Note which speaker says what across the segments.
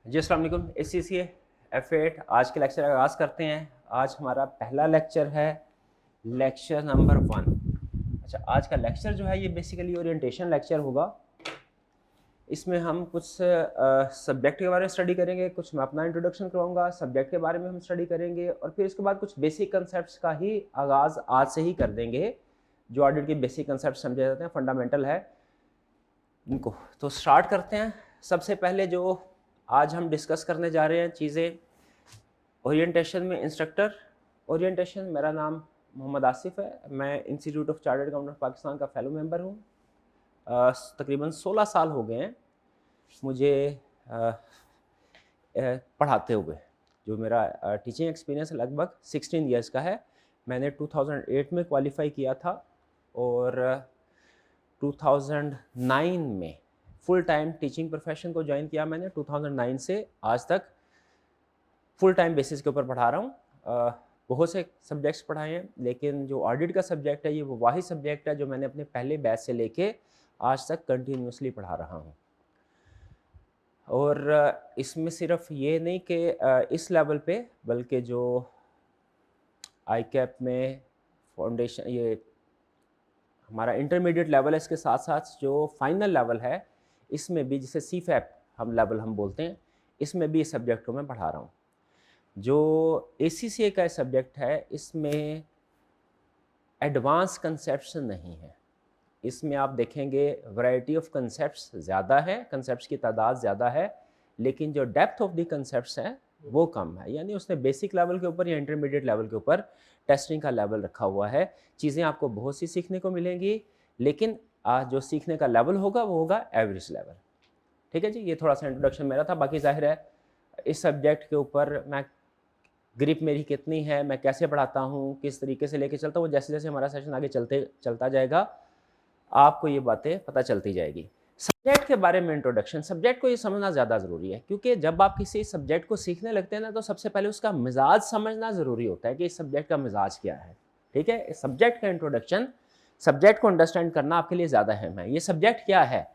Speaker 1: जी अस्सलाम वालेकुम। ACCA F8 आज के लेक्चर का आगाज़ करते हैं। आज हमारा पहला लेक्चर है, लेक्चर नंबर 1। अच्छा, आज का लेक्चर जो है ये बेसिकली ओरिएंटेशन लेक्चर होगा। इसमें हम कुछ सब्जेक्ट के बारे में स्टडी करेंगे, कुछ मैं अपना इंट्रोडक्शन करवाऊंगा, सब्जेक्ट के बारे में हम स्टडी करेंगे और फिर इसके बाद कुछ बेसिक कंसेप्ट्स का ही आगाज़ आज से ही कर देंगे। जो ऑडिट के बेसिक कंसेप्ट समझे जाते हैं, फंडामेंटल है इनको। तो स्टार्ट करते हैं। सबसे पहले जो आज हम डिस्कस करने जा रहे हैं चीज़ें, ओरिएंटेशन में इंस्ट्रक्टर। ओरिएंटेशन, मेरा नाम मोहम्मद आसिफ है, मैं institute of chartered accountant Pakistan का फेलो मेंबर हूँ। तकरीबन 16 साल हो गए हैं मुझे पढ़ाते हुए। जो मेरा टीचिंग एक्सपीरियंस लगभग 16 ईयर्स का है। मैंने 2008 में क्वालिफाई किया था और 2009 में फुल टाइम टीचिंग प्रोफेशन को ज्वाइन किया मैंने। 2009 से आज तक फुल टाइम बेसिस के ऊपर पढ़ा रहा हूँ। बहुत से सब्जेक्ट्स पढ़ाए हैं, लेकिन जो ऑडिट का सब्जेक्ट है ये वो वाही सब्जेक्ट है जो मैंने अपने पहले बैच से लेके आज तक कंटिन्यूसली पढ़ा रहा हूँ। और इसमें सिर्फ ये नहीं कि इस लेवल पे, बल्कि जो ICAP में फाउंडेशन, ये हमारा इंटरमीडिएट लेवल है, इसके साथ साथ जो फाइनल लेवल है इसमें भी, जिसे CFAP हम बोलते हैं, इसमें भी इस सब्जेक्ट को मैं पढ़ा रहा हूँ। जो ACCA का सब्जेक्ट है इसमें एडवांस कंसेप्ट्स नहीं है। इसमें आप देखेंगे वैरायटी ऑफ कंसेप्ट्स ज़्यादा है, कंसेप्ट्स की तादाद ज़्यादा है, लेकिन जो डेप्थ ऑफ द कंसेप्ट्स हैं वो कम है। यानी उसने बेसिक लेवल के ऊपर या इंटरमीडिएट लेवल के ऊपर टेस्टिंग का लेवल रखा हुआ है। चीज़ें आपको बहुत सी सीखने को मिलेंगी, लेकिन जो सीखने का लेवल होगा वो होगा एवरेज लेवल। ठीक है जी, ये थोड़ा सा इंट्रोडक्शन मेरा था। बाकी जाहिर है इस सब्जेक्ट के ऊपर मैं ग्रिप मेरी कितनी है, मैं कैसे पढ़ाता हूँ, किस तरीके से लेके चलता हूँ, जैसे जैसे हमारा सेशन आगे चलता जाएगा आपको ये बातें पता चलती जाएगी। सब्जेक्ट के बारे में इंट्रोडक्शन, सब्जेक्ट को ये समझना ज़्यादा ज़रूरी है, क्योंकि जब आप किसी सब्जेक्ट को सीखने लगते हैं ना, तो सबसे पहले उसका मिजाज समझना ज़रूरी होता है कि इस सब्जेक्ट का मिजाज क्या है। ठीक है, इस सब्जेक्ट का इंट्रोडक्शन, सब्जेक्ट को अंडरस्टैंड करना आपके लिए ज़्यादा अहम है। ये सब्जेक्ट क्या है?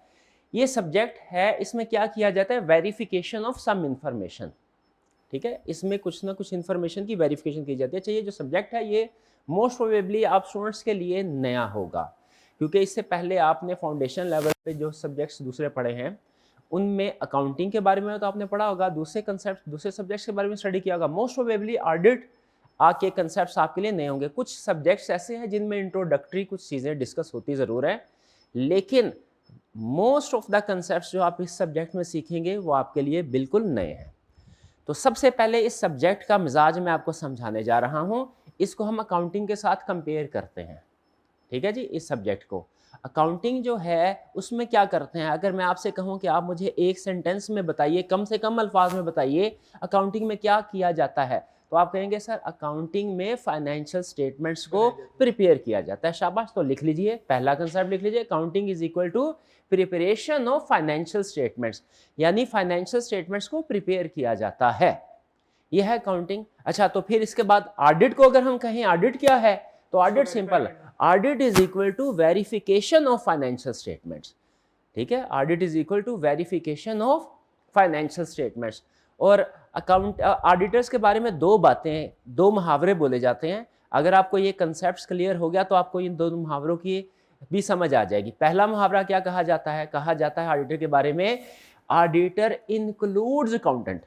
Speaker 1: ये सब्जेक्ट है, इसमें क्या किया जाता है? Verification of some information. ठीक है, इसमें कुछ ना कुछ इंफॉर्मेशन की वेरिफिकेशन की जाती है। चाहिए जो सब्जेक्ट है ये मोस्ट प्रोबेबली आप स्टूडेंट्स के लिए नया होगा, क्योंकि इससे पहले आपने फाउंडेशन लेवल पे जो सब्जेक्ट्स दूसरे पढ़े हैं उनमें अकाउंटिंग के बारे में तो आपने पढ़ा होगा, दूसरे कंसेप्ट, दूसरे सब्जेक्ट्स के बारे में स्टडी किया होगा। मोस्ट प्रोबेबली ऑडिट आके कंसेप्ट्स आपके लिए नए होंगे। कुछ सब्जेक्ट्स ऐसे हैं जिनमें इंट्रोडक्टरी कुछ चीज़ें डिस्कस होती ज़रूर है, लेकिन मोस्ट ऑफ द कंसेप्ट्स जो आप इस सब्जेक्ट में सीखेंगे वो आपके लिए बिल्कुल नए हैं। तो सबसे पहले इस सब्जेक्ट का मिजाज मैं आपको समझाने जा रहा हूं। इसको हम अकाउंटिंग के साथ कंपेयर करते हैं। ठीक है जी, इस सब्जेक्ट को अकाउंटिंग जो है उसमें क्या करते हैं, अगर मैं आपसे कहूं कि आप मुझे एक सेंटेंस में बताइए, कम से कम अल्फाज में बताइए अकाउंटिंग में क्या किया जाता है, तो आप कहेंगे सर अकाउंटिंग में फाइनेंशियल स्टेटमेंट्स को प्रिपेयर किया जाता है। शाबाश, तो लिख लीजिए, पहला कंसेप्ट लिख लीजिए, accounting is equal to preparation of financial statements, यानी फाइनेंशियल स्टेटमेंट्स को प्रिपेयर किया जाता है। यह है अकाउंटिंग। अच्छा, तो फिर इसके बाद ऑडिट को अगर हम कहें ऑडिट क्या है, तो audit simple, audit is equal to verification of financial statements. ठीक है, audit is equal to verification of financial statements. और अकाउंट ऑडिटर्स के बारे में दो बातें, दो मुहावरे बोले जाते हैं। अगर आपको ये कंसेप्ट क्लियर हो गया तो आपको इन दो मुहावरों की भी समझ आ जाएगी। पहला मुहावरा क्या कहा जाता है? कहा जाता है ऑडिटर के बारे में, auditor includes accountant.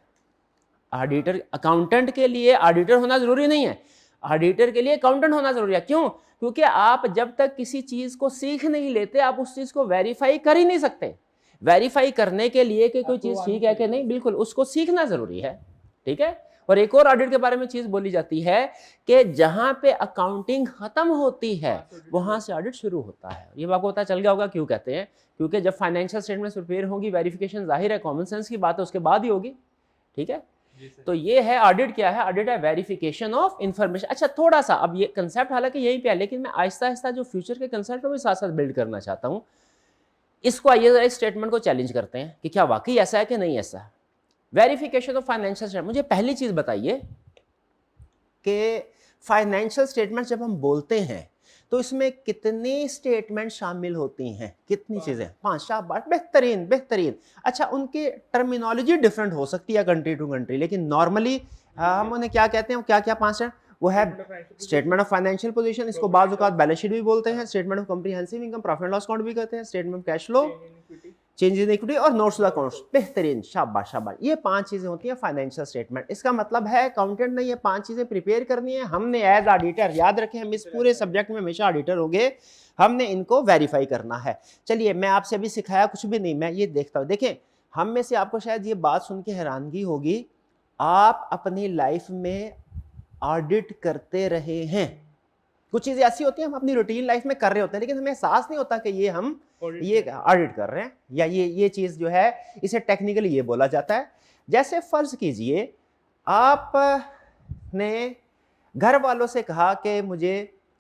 Speaker 1: Auditor, accountant के लिए ऑडिटर होना जरूरी नहीं है, ऑडिटर के लिए अकाउंटेंट होना जरूरी है। क्यों? क्योंकि आप जब तक किसी चीज को सीख नहीं लेते आप उस चीज को वेरीफाई कर ही नहीं सकते। वेरीफाई करने के लिए कि कोई चीज ठीक है कि नहीं, बिल्कुल उसको सीखना जरूरी है। ठीक है, और एक और ऑडिट के बारे में चीज बोली जाती है कि जहां पे अकाउंटिंग खत्म होती है वहां से ऑडिट शुरू होता है। ये आपको पता चल गया होगा क्यों कहते हैं, क्योंकि जब फाइनेंशियल स्टेटमेंट्स प्रिपेयर होंगी, वेरिफिकेशन जाहिर है कॉमन सेंस की बात है, उसके बाद ही होगी। ठीक है, तो ये है ऑडिट। क्या है ऑडिट? है वेरिफिकेशन ऑफ इंफॉर्मेशन। अच्छा, थोड़ा सा अब ये कंसेप्ट हालांकि यहीं पे है, लेकिन मैं आहिस्ता आहिस्ता जो फ्यूचर के कंसेप्ट है साथ साथ बिल्ड करना चाहता हूं। इसको आइए इस स्टेटमेंट को चैलेंज करते हैं कि क्या वाकई ऐसा है कि नहीं ऐसा। वेरिफिकेशन ऑफ फाइनेंशियल स्टेटमेंट, मुझे पहली चीज बताइए कि फाइनेंशियल स्टेटमेंट जब हम बोलते हैं तो इसमें कितनी स्टेटमेंट शामिल होती हैं, कितनी चीजें? 5। शाबाश, बेहतरीन बेहतरीन। अच्छा, उनकी टर्मिनोलॉजी डिफरेंट हो सकती है कंट्री टू कंट्री, लेकिन नॉर्मली हम उन्हें क्या कहते हैं, क्या क्या 5 हैं? वो है स्टेटमेंट ऑफ फाइनेंशियल पोजीशन, इसको बाज़ औक़ात बैलेंस शीट भी बोलते हैं, statement of comprehensive income, profit and loss account भी कहते हैं, statement of cash flow, change in equity और नोट्स टू द अकाउंट्स। बेहतरीन, शाबाश शाबाश। ये 5 चीजें होती हैं फाइनेंशियल स्टेटमेंट। इसका मतलब है अकाउंटेंट ने ये 5 चीजें प्रिपेयर करनी है, हमने एज ऑडिटर, याद रखें हम इस पूरे सब्जेक्ट में हमेशा ऑडिटर होंगे, हमने इनको वेरीफाई करना है। चलिए, मैं आपसे अभी सिखाया कुछ भी नहीं, मैं ये देखता हूँ। देखें, हम में से आपको शायद ये बात सुन के हैरानगी होगी, आप अपनी लाइफ में ऑडिट करते रहे हैं। कुछ चीजें ऐसी होती हैं हम अपनी रूटीन लाइफ में कर रहे होते हैं, लेकिन हमें एहसास नहीं होता कि ये हम ये ऑडिट कर रहे हैं, या ये चीज जो है इसे टेक्निकली ये बोला जाता है। जैसे फर्ज कीजिए आपने घर वालों से कहा कि मुझे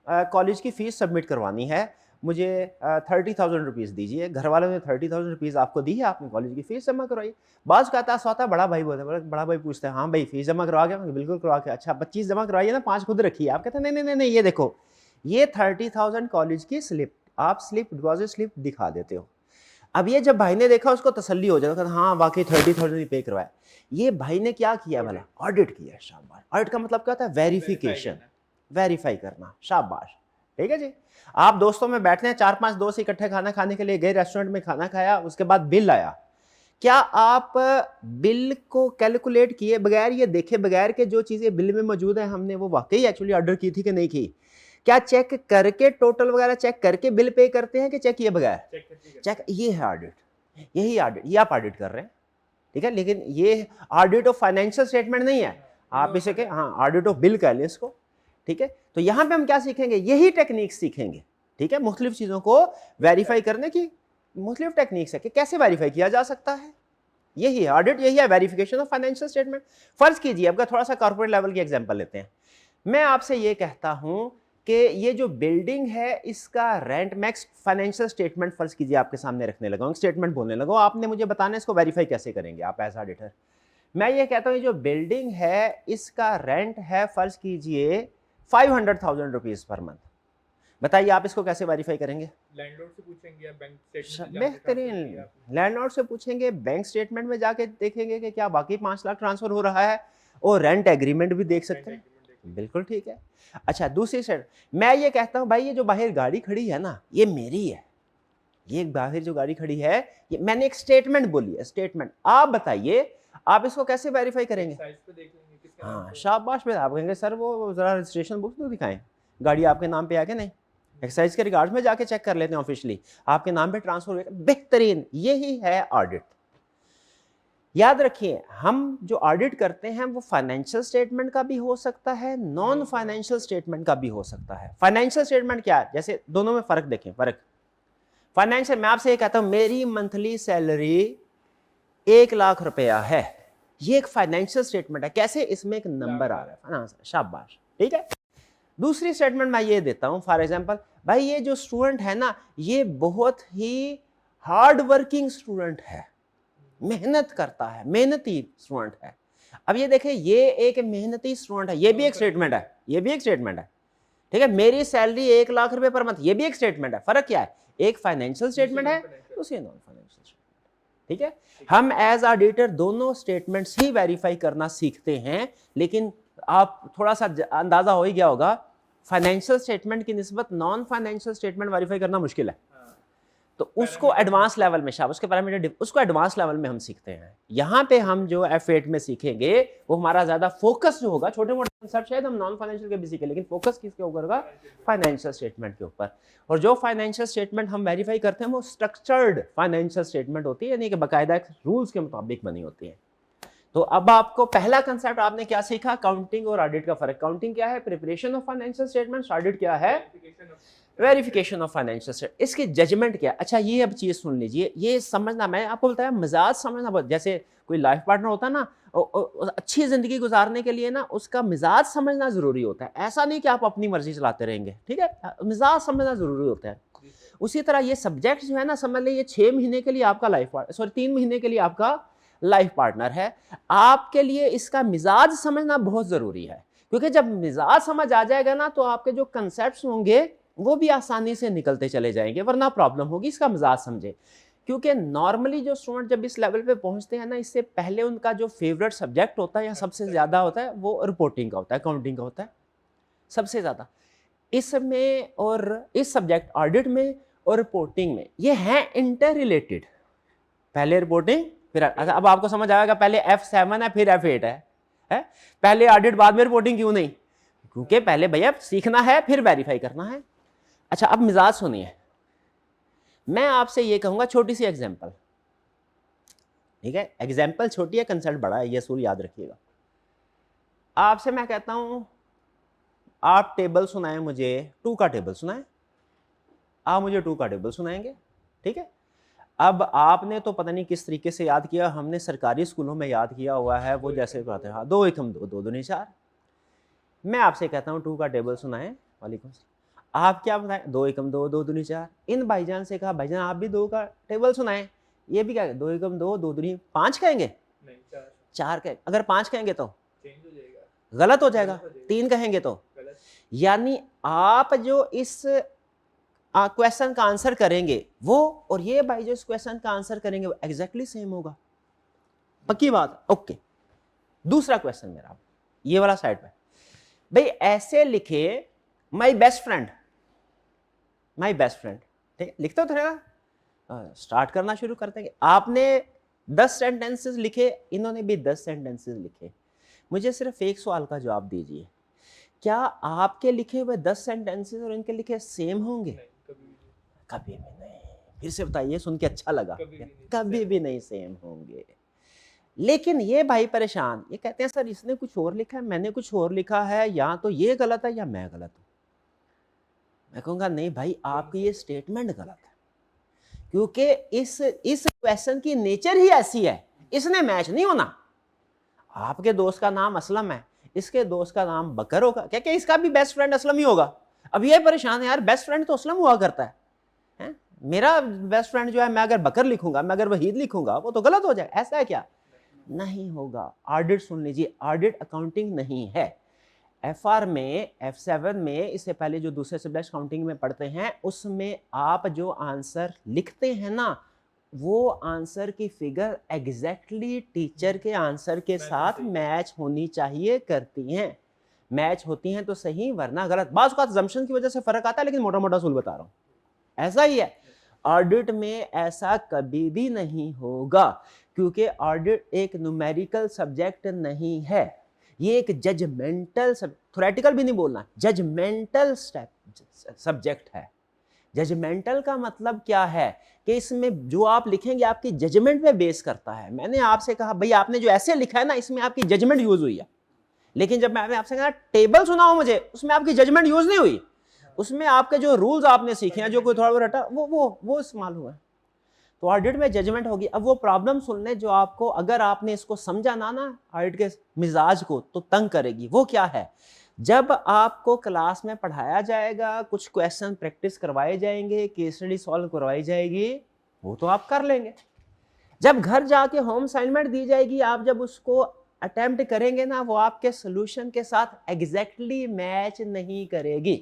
Speaker 1: कॉलेज की फीस सबमिट करवानी है, मुझे 30,000 रुपीज़ दीजिए। घर वालों ने 30,000 रुपीज़ आपको दी है, आपने कॉलेज की फीस जमा करवाई। बाज़ कहता है बड़ा भाई बोलता है, बड़ा भाई पूछता है, हाँ भाई फीस जमा करवा के? बिल्कुल करवा के। अच्छा 25 जमा करवाइए ना, 5 खुद रखिए। आप कहते हैं नहीं नहीं नहीं, ये देखो, ये 30,000 कॉलेज की स्लिप, आप स्लिप, डिपॉजिट स्लिप दिखा देते हो। अब ये जब भाई ने देखा, उसको तसल्ली हो जाता है, हाँ वाकई 30,000 ही पे करवाया। ये भाई ने क्या किया भला? ऑडिट किया। शाबाश। ऑडिट का मतलब क्या होता है? वेरिफिकेशन, वेरीफाई करना। शाबाश, ठीक है जी। आप दोस्तों में बैठते हैं, 4-5 दोस्त इकट्ठे खाना खाने के लिए गए, रेस्टोरेंट में खाना खाया, उसके बाद बिल आया। क्या आप बिल को कैलकुलेट किए बगैर, ये देखे बगैर के जो चीजें बिल में मौजूद है हमने वो वाकई एक्चुअली ऑर्डर की थी कि नहीं की, क्या चेक करके, टोटल वगैरह चेक करके बिल पे करते हैं कि चेक किए बगैर? चेक। ये है ऑडिट, यही ऑडिट, ये आप ऑडिट कर रहे हैं, ठीक है। लेकिन ये ऑडिट ऑफ फाइनेंशियल स्टेटमेंट नहीं है, आप इसे के हाँ ऑडिट ऑफ बिल कह लें इसको, ठीक है। तो यहां पे हम क्या सीखेंगे? यही टेक्निक सीखेंगे, ठीक है। मुख्तलिफ चीजों को वेरीफाई करने की मुख्तलिफ टेक्निक्स है कि कैसे वेरीफाई किया जा सकता है। यही है ऑडिट, यही है वेरिफिकेशन ऑफ फाइनेंशियल स्टेटमेंट। फर्ज कीजिए, आपका थोड़ा सा कॉर्पोरेट लेवल की एग्जांपल लेते हैं। मैं आपसे ये कहता हूं कि ये जो बिल्डिंग है इसका रेंट, मैक्स फाइनेंशियल स्टेटमेंट फर्ज कीजिए आपके सामने रखने लगा, स्टेटमेंट बोलने लगा, आपने मुझे बताना इसको वेरीफाई कैसे करेंगे आप एज ऑडिटर। मैं ये कहता हूँ, ये जो बिल्डिंग है इसका रेंट है फर्ज कीजिए 500,000 रुपीज पर मंथ। बताइए आप इसको कैसे वेरीफाई करेंगे?
Speaker 2: लैंडलॉर्ड से पूछेंगे या बैंक स्टेटमेंट?
Speaker 1: बेहतरीन, लैंडलॉर्ड से पूछेंगे, बैंक स्टेटमेंट में जाके देखेंगे कि क्या बाकी 5 लाख ट्रांसफर हो रहा है, और रेंट एग्रीमेंट भी देख सकते हैं। बिल्कुल ठीक है। अच्छा, दूसरी साइड मैं ये कहता हूँ, भाई ये जो बाहर गाड़ी खड़ी है ना, ये मेरी है। ये बाहर जो गाड़ी खड़ी है, ये मैंने एक स्टेटमेंट बोली है, स्टेटमेंट। आप बताइए आप इसको कैसे वेरीफाई करेंगे? हाँ शाबाश। में आप कहेंगे सर वो जरा रजिस्ट्रेशन बुक तो दिखाएं, गाड़ी आपके नाम पे है कि नहीं। एक्साइज के रिगार्ड्स में जाके चेक कर लेते हैं ऑफिशियली, आपके नाम पे ट्रांसफर हुआ। बेहतरीन, यही है ऑडिट। याद रखिए, हम जो ऑडिट करते हैं वो फाइनेंशियल स्टेटमेंट का भी हो सकता है, नॉन फाइनेंशियल स्टेटमेंट का भी हो सकता है। फाइनेंशियल स्टेटमेंट क्या है? जैसे दोनों में फर्क देखें, फर्क फाइनेंशियल, मैं आपसे ये कहता हूं मेरी मंथली सैलरी 1 लाख रुपया है, ये एक फाइनेंशियल स्टेटमेंट है। कैसे? इसमें एक नंबर आ रहा है, शाबाश, ठीक है। दूसरी स्टेटमेंट मैं ये देता हूं, फॉर एग्जांपल, भाई ये जो स्टूडेंट है ना, ये बहुत ही हार्ड वर्किंग स्टूडेंट है, मेहनत करता है, मेहनती स्टूडेंट है। अब ये देखें, ये एक मेहनती स्टूडेंट है, ये भी एक स्टेटमेंट है, ये भी एक स्टेटमेंट है, ठीक है। मेरी सैलरी 1 लाख रुपए पर मंथ, ये भी एक स्टेटमेंट है। फर्क क्या है? एक फाइनेंशियल स्टेटमेंट है, दूसरी नॉन फाइनेंशियल स्टेटमेंट, ठीक है। हम एज ऑडिटर दोनों स्टेटमेंट्स ही वेरीफाई करना सीखते हैं, लेकिन आप थोड़ा सा अंदाजा हो ही गया होगा, फाइनेंशियल स्टेटमेंट की निस्बत नॉन फाइनेंशियल स्टेटमेंट वेरीफाई करना मुश्किल है। तो उसको एडवांस लेवल में, उसके पैरामीटर, उसको एडवांस लेवल में हम सीखते हैं। यहाँ पे हम जो F8 में सीखेंगे वो हमारा ज्यादा फोकस जो होगा, छोटे मोटे कंसेप्ट शायद हम नॉन फाइनेंशियल के भी सीखें, लेकिन फोकस किसके ऊपर होगा? फाइनेंशियल स्टेटमेंट के ऊपर। और जो फाइनेंशियल स्टेटमेंट हम वेरीफाई करते हैं वो स्ट्रक्चर्ड फाइनेंशियल स्टेटमेंट होती है, यानी कि बाकायदा रूल्स के मुताबिक बनी होती है। तो अब आपको पहला कंसेप्ट आपने क्या सीखा? काउंटिंग और ऑडिट का फर्क। काउंटिंग क्या है? Preparation of financial statements. Audit क्या है? Verification of financial statement. इसकी जजमेंट क्या? अच्छा ये अब चीज सुन लीजिए, ये समझना, मैं आपको बताया मिजाज समझना बहुत, जैसे कोई लाइफ पार्टनर होता है ना, अच्छी जिंदगी गुजारने के लिए ना उसका मिजाज समझना जरूरी होता है। ऐसा नहीं कि आप अपनी मर्जी चलाते रहेंगे, ठीक है, मिजाज समझना जरूरी होता है। उसी तरह ये सब्जेक्ट जो है ना, समझ लीजिए 6 महीने के लिए आपका लाइफ पार्टनर, सॉरी 3 महीने के लिए आपका लाइफ पार्टनर है, आपके लिए इसका मिजाज समझना बहुत जरूरी है। क्योंकि जब मिजाज समझ आ जाएगा ना, तो आपके जो कंसेप्ट्स होंगे वो भी आसानी से निकलते चले जाएंगे, वरना प्रॉब्लम होगी। इसका मजाक समझे, क्योंकि नॉर्मली जो स्टूडेंट जब इस लेवल पे पहुंचते हैं ना, इससे पहले उनका जो फेवरेट सब्जेक्ट होता है या सबसे ज़्यादा होता है वो रिपोर्टिंग का होता है, अकाउंटिंग का होता है सबसे ज़्यादा। इसमें और इस सब्जेक्ट ऑडिट में और रिपोर्टिंग में ये हैं इंटर रिलेटेड। पहले रिपोर्टिंग फिर अच्छा, अब आपको समझ आएगा पहले F7 है फिर F8 है? पहले ऑडिट बाद में रिपोर्टिंग क्यों नहीं? क्योंकि पहले भैया सीखना है फिर वेरीफाई करना है। अच्छा, अब मिजाज सुनिए, मैं आपसे ये कहूंगा, छोटी सी एग्जांपल, ठीक है? एग्जांपल छोटी है, कंसेप्ट बड़ा है, ये असूल याद रखिएगा। आपसे मैं कहता हूं आप टेबल सुनाएं मुझे, 2 का टेबल सुनाएं, आप मुझे 2 का टेबल सुनाएंगे, ठीक है? अब आपने तो पता नहीं किस तरीके से याद किया, हमने सरकारी स्कूलों में याद किया हुआ है, वो जैसे कहते हैं 2 एकम 2, 2 दूनी 4। मैं आपसे कहता हूँ 2 का टेबल सुनाएं, वालेकुम सलाम। आप क्या बताएं? 2 एकम 2, 2 दूनी 4। इन भाईजान से कहा भाईजान आप भी 2 का टेबल सुनाएं, ये भी क्या 2 एकम 2, 2 दूनी 5 कहेंगे?
Speaker 2: नहीं, 4
Speaker 1: 4 कहेंगे। अगर 5 कहेंगे तो
Speaker 2: चेंज हो जाएगा,
Speaker 1: गलत हो जाएगा। 3 कहेंगे तो
Speaker 2: गलत।
Speaker 1: यानी आप जो इस क्वेश्चन का आंसर करेंगे वो और ये भाई जो इस क्वेश्चन का आंसर करेंगे वो एग्जैक्टली सेम होगा। पक्की बात? ओके। दूसरा क्वेश्चन मेरा ये वाला साइड पे, भाई ऐसे लिखे my best friend, my best friend, ठीक है? लिखते तो रहेगा, स्टार्ट करना शुरू करते हैं। आपने 10 सेंटेंसेस लिखे, इन्होंने भी 10 सेंटेंसेस लिखे। मुझे सिर्फ एक सवाल का जवाब दीजिए, क्या आपके लिखे हुए 10 सेंटेंसेस और इनके लिखे सेम होंगे? कभी भी नहीं। फिर से बताइए, सुन के अच्छा लगा। कभी भी नहीं सेम होंगे। लेकिन ये भाई परेशान, ये कहते हैं सर इसने कुछ और लिखा है, मैंने कुछ और लिखा है, या तो ये गलत है या मैं गलत हूं। मैं कहूंगा नहीं भाई, आपकी ये स्टेटमेंट गलत है, क्योंकि इस क्वेश्चन की नेचर ही ऐसी है, इसने मैच नहीं होना। आपके दोस्त का नाम असलम है, इसके दोस्त का नाम बकर होगा, क्या क्या इसका भी बेस्ट फ्रेंड असलम ही होगा? अब ये परेशान है यार, बेस्ट फ्रेंड तो असलम हुआ करता है, मेरा बेस्ट फ्रेंड जो है, मैं अगर बकर लिखूंगा, मैं अगर वहीद लिखूंगा, वो तो गलत हो जाएगा। ऐसा है क्या? नहीं होगा। ऑडिट सुन लीजिए, ऑडिट अकाउंटिंग नहीं है। FR में, F7 में, इससे पहले जो दूसरे सब्जेक्ट अकाउंटिंग में पढ़ते हैं, उसमें आप जो आंसर लिखते हैं ना, वो आंसर की फिगर एग्जैक्टली टीचर के आंसर के साथ मैच होनी चाहिए करती हैं। मैच होती हैं तो सही, वरना गलत। बात का assumption की वजह से फर्क आता है, लेकिन मोटा मोटा असूल बता रहा हूं, ऐसा ही है। ऑडिट में ऐसा कभी भी नहीं होगा, क्योंकि ऑडिट एक न्यूमेरिकल सब्जेक्ट नहीं है, ये एक जजमेंटल, थ्योरेटिकल भी नहीं बोलना, जजमेंटल सब्जेक्ट है। जजमेंटल का मतलब क्या है कि इसमें जो आप लिखेंगे आपकी जजमेंट पे बेस करता है। मैंने आपसे कहा भाई आपने जो ऐसे लिखा है ना, इसमें आपकी जजमेंट यूज हुई है, लेकिन जब मैंने आपसे कहा टेबल सुनाओ मुझे, उसमें आपकी जजमेंट यूज नहीं हुई, उसमें आपके जो रूल्स आपने सीखे हैं, जो कोई थोड़ा बहुत रटा, वो इस्तेमाल हुआ है। तो ऑडिट में जजमेंट होगी। अब वो प्रॉब्लम सुन ले जो आपको, अगर आपने इसको समझा ना ऑडिट के मिजाज को, तो तंग करेगी। वो क्या है? जब आपको क्लास में पढ़ाया जाएगा, कुछ क्वेश्चन प्रैक्टिस करवाए जाएंगे, केस स्टडी सॉल्व करवाई जाएगी, वो तो आप कर लेंगे। जब घर जाके होम असाइनमेंट दी जाएगी, आप जब उसको अटेम्प्ट करेंगे ना, वो आपके सोल्यूशन के साथ एग्जैक्टली मैच नहीं करेगी।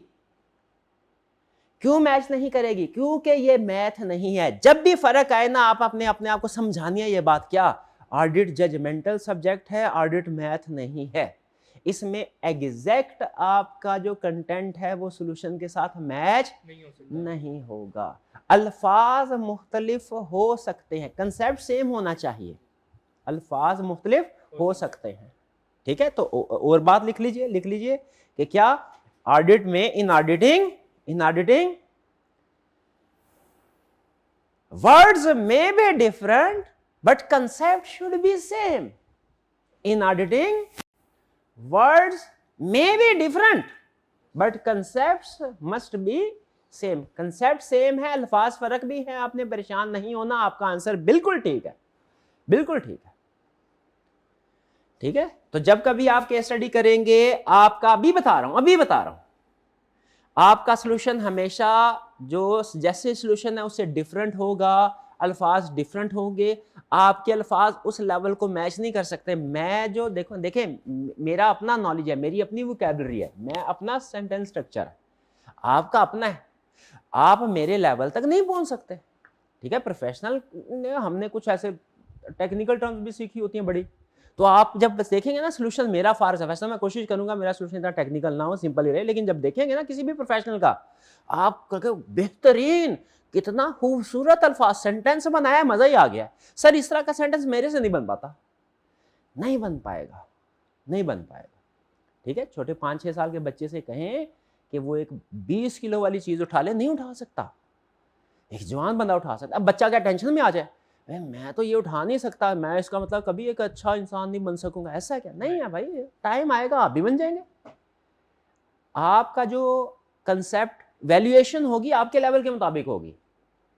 Speaker 1: क्यों मैच नहीं करेगी? क्योंकि ये मैथ नहीं है। जब भी फर्क आए ना, आप अपने आप को समझानी है ये बात, क्या ऑडिट जजमेंटल सब्जेक्ट है, ऑडिट मैथ नहीं है। इसमें एग्जैक्ट आपका जो कंटेंट है वो सॉल्यूशन के साथ मैच नहीं होगा। अल्फाज मुख्तलिफ हो सकते हैं, कंसेप्ट सेम होना चाहिए, अल्फाज मुख्तलिफ हो सकते हैं, ठीक है? तो और बात लिख लीजिए कि क्या ऑडिट में, इन auditing words may be different but concept should be same. In auditing words may be different but concepts must be same. concept same है, अल्फाज फर्क भी है, आपने परेशान नहीं होना, आपका आंसर बिल्कुल ठीक है, बिल्कुल ठीक है, ठीक है? तो जब कभी आप केस स्टडी करेंगे, आपका अभी बता रहा हूं, आपका सॉल्यूशन हमेशा जो जैसे सॉल्यूशन है उससे डिफरेंट होगा, अल्फाज डिफरेंट होंगे, आपके अल्फाज उस लेवल को मैच नहीं कर सकते। मैं जो देखें, मेरा अपना नॉलेज है, मेरी अपनी वोकैबुलरी है, मैं अपना सेंटेंस स्ट्रक्चर है, आपका अपना है, आप मेरे लेवल तक नहीं पहुंच सकते, ठीक है। प्रोफेशनल ने हमने कुछ ऐसे टेक्निकल टर्म्स भी सीखी होती हैं बड़ी, तो आप जब बस देखेंगे ना सोल्यूशन मेरा फार्स है, वैसे मैं कोशिश करूंगा मेरा सोल्यूशन इतना टेक्निकल ना हो, सिंपल ही रहे, लेकिन जब देखेंगे ना किसी भी प्रोफेशनल का, आप कहोगे बेहतरीन, कितना खूबसूरत अल्फाज सेंटेंस बनाया, मजा ही आ गया। सर इस तरह का सेंटेंस मेरे से नहीं बन पाता, नहीं बन पाएगा, नहीं बन पाएगा, ठीक है। छोटे 5-6 साल के बच्चे से कहें कि वो एक 20 किलो वाली चीज उठा ले, नहीं उठा सकता। एक जवान बंदा उठा सकता। अब बच्चा क्या टेंशन में आ जाए, मैं तो ये उठा नहीं सकता, मैं इसका मतलब कभी एक अच्छा इंसान नहीं बन सकूंगा, ऐसा क्या? नहीं है भाई, टाइम आएगा आप भी बन जाएंगे। आपका जो कंसेप्ट वैल्यूएशन होगी आपके लेवल के मुताबिक होगी,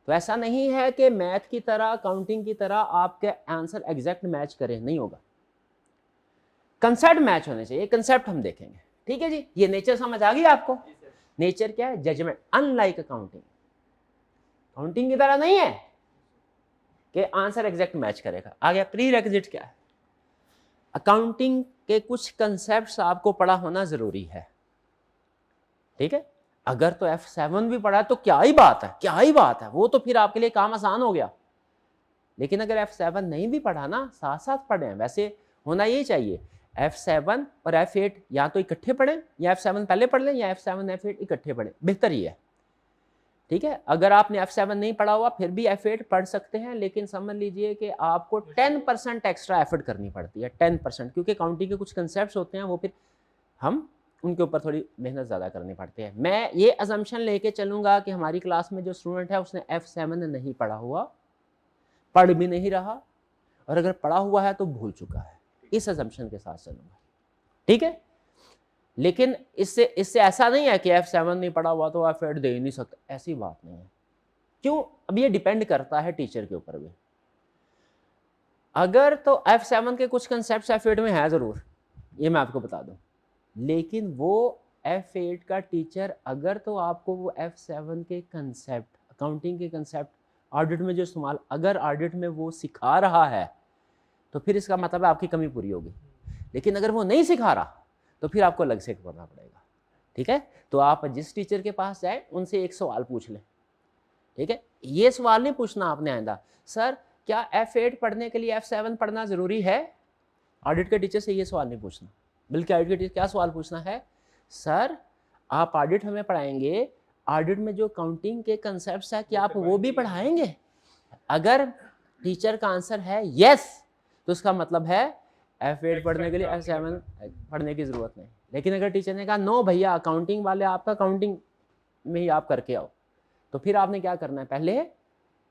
Speaker 1: तो ऐसा नहीं है कि मैथ की तरह काउंटिंग की तरह आपके आंसर एग्जैक्ट मैच करें, नहीं होगा। कंसेप्ट मैच होने चाहिए, कंसेप्ट हम देखेंगे, ठीक है जी। ये नेचर समझ आ गई आपको? नेचर क्या है? जजमेंट। अनलाइक काउंटिंग, काउंटिंग की तरह नहीं है कि आंसर एग्जैक्ट मैच करेगा। आ गया प्री रेक्विजिट क्या है? अकाउंटिंग के कुछ कंसेप्ट्स आपको पढ़ा होना जरूरी है, ठीक है। अगर तो F7 भी पढ़ा तो क्या ही बात है, क्या ही बात है, वो तो फिर आपके लिए काम आसान हो गया। लेकिन अगर F7 नहीं भी पढ़ा ना, साथ साथ पढ़ें, वैसे होना यही चाहिए। F7 और F8 या तो इकट्ठे पढ़ें, या F7 पहले पढ़ लें, या F7 F8 इकट्ठे पढ़ें, बेहतर ही है, ठीक है। अगर आपने F7 नहीं पढ़ा हुआ फिर भी F8 पढ़ सकते हैं, लेकिन समझ लीजिए कि आपको 10% एक्स्ट्रा एफर्ट करनी पड़ती है, 10%, क्योंकि काउंटिंग के कुछ कंसेप्ट्स होते हैं वो फिर हम उनके ऊपर थोड़ी मेहनत ज़्यादा करनी पड़ती है। मैं ये अजम्पशन लेके चलूँगा कि हमारी क्लास में जो स्टूडेंट है उसने F7 नहीं पढ़ा हुआ, पढ़ भी नहीं रहा, और अगर पढ़ा हुआ है तो भूल चुका है, इस अजम्पशन के साथ चलूँगा, ठीक है। लेकिन इससे ऐसा नहीं है कि F7 नहीं पढ़ा हुआ तो F8 दे ही नहीं सकता, ऐसी बात नहीं है। क्यों? अब ये डिपेंड करता है टीचर के ऊपर भी। अगर तो F7 के कुछ कंसेप्ट F8 में है ज़रूर, ये मैं आपको बता दूं, लेकिन वो F8 का टीचर अगर तो आपको वो F7 के कंसेप्ट, अकाउंटिंग के कंसेप्ट ऑडिट में जो इस्तेमाल, अगर ऑडिट में वो सिखा रहा है तो फिर इसका मतलब है आपकी कमी पूरी होगी। लेकिन अगर वो नहीं सिखा रहा तो फिर आपको अलग से पढ़ना पड़ेगा, ठीक है। तो आप जिस टीचर के पास जाए उनसे एक सवाल पूछ लें, ठीक है। ये सवाल नहीं पूछना आपने आइंदा, सर क्या F8 पढ़ने के लिए F7 पढ़ना ज़रूरी है? ऑडिट के टीचर से ये सवाल नहीं पूछना, बल्कि ऑडिट के टीचर क्या सवाल पूछना है, सर आप ऑडिट हमें पढ़ाएंगे, ऑडिट में जो काउंटिंग के कंसेप्ट्स है क्या आप वो भी पढ़ाएंगे? अगर टीचर का आंसर है यस, तो उसका मतलब है F8 पढ़ने के लिए F7 पढ़ने की ज़रूरत नहीं। लेकिन अगर टीचर ने कहा नो भैया, अकाउंटिंग वाले आपका काउंटिंग में ही आप करके आओ, तो फिर आपने क्या करना है, पहले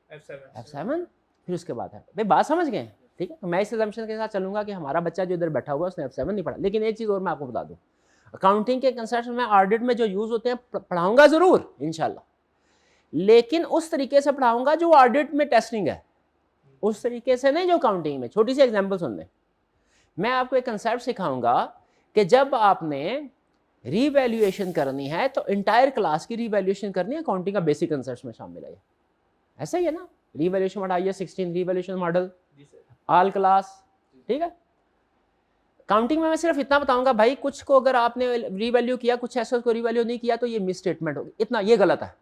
Speaker 1: F7 फिर उसके बाद है। भाई बात समझ गए? ठीक है। मैं इस असम्पशन के साथ चलूंगा कि हमारा बच्चा जो इधर बैठा हुआ है उसने F7 नहीं पढ़ा। लेकिन एक चीज़ और मैं आपको बता दूं, अकाउंटिंग के कंसेप्ट में ऑडिट में जो यूज़ होते हैं पढ़ाऊंगा ज़रूर इंशाल्लाह, लेकिन उस तरीके से पढ़ाऊंगा जो ऑडिट में टेस्टिंग है, उस तरीके से नहीं जो काउंटिंग में। छोटी सी एग्जाम्पल सुन लें, मैं आपको एक कंसेप्ट सिखाऊंगा कि जब आपने रीवैल्यूएशन करनी है तो इंटायर क्लास की रीवैल्यूएशन करनी है, अकाउंटिंग का बेसिक कंसेप्ट में शामिल है। ऐसा ही है ना, रीवैल्यूएशन मॉडल आइए 16 रीवैल्यूएशन मॉडल ऑल क्लास, ठीक है। काउंटिंग में मैं सिर्फ इतना बताऊंगा भाई, कुछ को अगर आपने रीवैल्यू किया, कुछ ऐसे को रीवैल्यू नहीं किया तो ये मिस स्टेटमेंट होगी, इतना ये गलत है,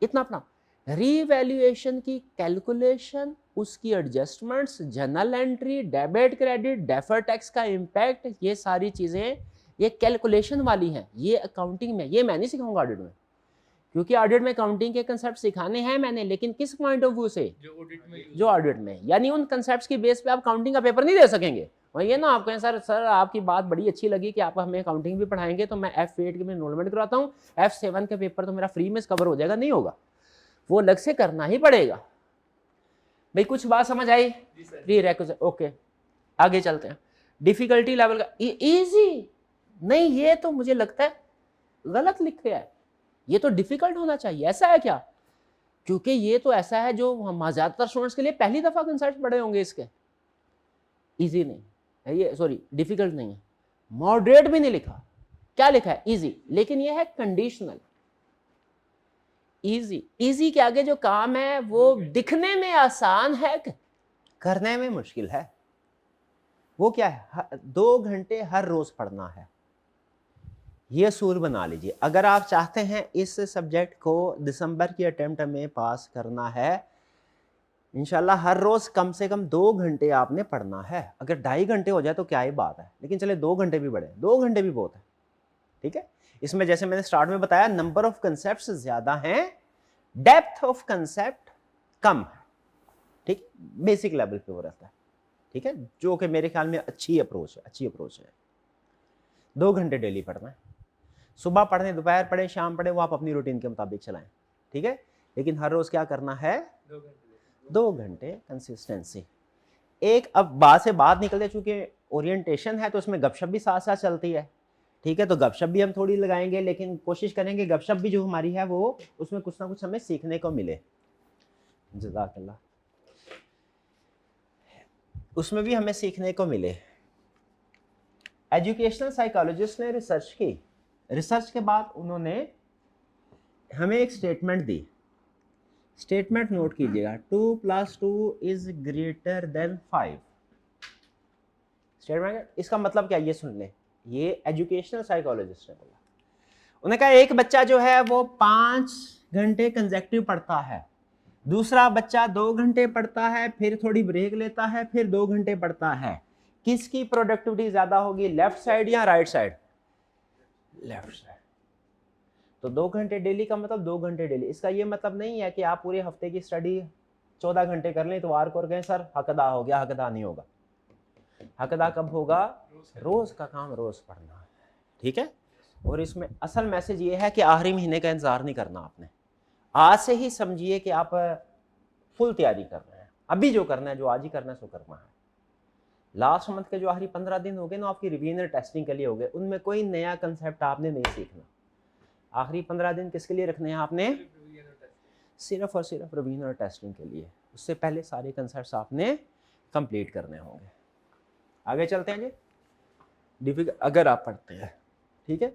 Speaker 1: इतना अपना। रीवैल्यूएशन की कैलकुलेशन, उसकी adjustments, journal entry, debit credit, defer tax का इम्पैक्ट, ये सारी चीज़ें ये कैलकुलेशन वाली हैं, ये अकाउंटिंग में, ये मैं नहीं सिखाऊंगा ऑडिट में, क्योंकि ऑडिट में अकाउंटिंग के कंसेप्ट सिखाने हैं मैंने, लेकिन किस पॉइंट ऑफ व्यू से, जो ऑडिट में, यानी उन कंसेप्ट्स की बेस पे आप अकाउंटिंग का पेपर नहीं दे सकेंगे। और ये ना आप कहें सर आपकी बात बड़ी अच्छी लगी कि आप हमें अकाउंटिंग भी पढ़ाएंगे तो मैं F8 के में एनरोलमेंट कराता हूँ, F7 का पेपर तो मेरा फ्री में कवर हो जाएगा, नहीं होगा, वो अलग से करना ही पड़ेगा। भाई कुछ बात समझ आई? प्री रिक्विजिट, ओके आगे चलते हैं। डिफिकल्टी लेवल का इजी नहीं, ये तो मुझे लगता है गलत लिखा है, ये तो डिफिकल्ट होना चाहिए, ऐसा है क्या? क्योंकि ये तो ऐसा है जो हम ज्यादातर स्टूडेंट्स के लिए पहली दफा कंसेप्ट पढ़े होंगे इसके। इजी नहीं है ये, सॉरी डिफिकल्ट नहीं है, मॉडरेट भी नहीं लिखा, क्या लिखा है? इजी, लेकिन ये है कंडीशनल। इजी, इजी के आगे जो काम है वो दिखने में आसान है, करने में मुश्किल है। वो क्या है? 2 घंटे हर रोज पढ़ना है, ये असूल बना लीजिए। अगर आप चाहते हैं इस सब्जेक्ट को दिसंबर की अटेम्प्ट में पास करना है, इंशाल्लाह हर रोज़ कम से कम 2 घंटे आपने पढ़ना है। अगर 2.5 घंटे हो जाए तो क्या ही बात है, लेकिन चले 2 घंटे भी बढ़े, 2 घंटे भी बहुत है, ठीक है। इसमें जैसे मैंने स्टार्ट में बताया, नंबर ऑफ कंसेप्ट ज़्यादा हैं, डेप्थ ऑफ कंसेप्ट कम है, ठीक, बेसिक लेवल पे वो रहता है, ठीक है, जो कि मेरे ख्याल में अच्छी अप्रोच है। 2 घंटे डेली पढ़ना है, सुबह पढ़ें, दोपहर पढ़ें, शाम पढ़ें, वो आप अपनी रूटीन के मुताबिक चलाएं, ठीक है। लेकिन हर रोज़ क्या करना है, 2 घंटे कंसिस्टेंसी। एक अब बात से बात निकलते, चूंकि ओरिएंटेशन है तो उसमें गपशप भी साथ साथ चलती है, ठीक है, तो गपशप भी हम थोड़ी लगाएंगे, लेकिन कोशिश करेंगे गपशप भी जो हमारी है वो उसमें कुछ ना कुछ हमें सीखने को मिले। जज़ाकल्लाह, उसमें भी हमें सीखने को मिले। एजुकेशनल साइकोलॉजिस्ट ने रिसर्च की, रिसर्च के बाद उन्होंने हमें एक स्टेटमेंट दी, स्टेटमेंट नोट कीजिएगा, 2 + 2 इज ग्रेटर देन 5। स्टेटमेंट, इसका मतलब क्या, ये सुन ले, ये एजुकेशनल साइकोलॉजिस्ट ने बोला। उन्होंने कहा एक बच्चा जो है वो 5 घंटे कंसेक्टिव पढ़ता है, दूसरा बच्चा 2 घंटे पढ़ता है, फिर थोड़ी ब्रेक लेता है, फिर 2 घंटे पढ़ता है, किसकी प्रोडक्टिविटी ज्यादा होगी, लेफ्ट साइड या राइट साइड, लेफ्ट साइड। तो 2 घंटे डेली का मतलब 2 घंटे डेली। इसका ये मतलब नहीं है कि आप पूरे हफ्ते की स्टडी 14 घंटे कर लें, इतवार को कहें सर हक अदा हो गया, हक अदा नहीं होगा। हक अदा कब होगा, रोज का काम रोज पढ़ना है, ठीक है। और इसमें असल मैसेज ये है कि आखिरी महीने का इंतजार नहीं करना आपने, आज से ही समझिए कि आप फुल तैयारी कर रहे हैं, अभी जो करना है, जो आज ही करना है सो करना है। लास्ट मंथ के जो आखिरी 15 दिन हो गए ना आपकी रिवीजन और टेस्टिंग के लिए हो गए, उनमें कोई नया कंसेप्ट आपने नहीं सीखना। आखिरी 15 दिन किसके लिए रखने हैं आपने, सिर्फ और सिर्फ रिवीजन और टेस्टिंग के लिए। उससे पहले सारे कंसेप्ट्स आपने कंप्लीट करने होंगे। आगे चलते हैं जी। डिफिकल्ट अगर आप पढ़ते हैं, ठीक है,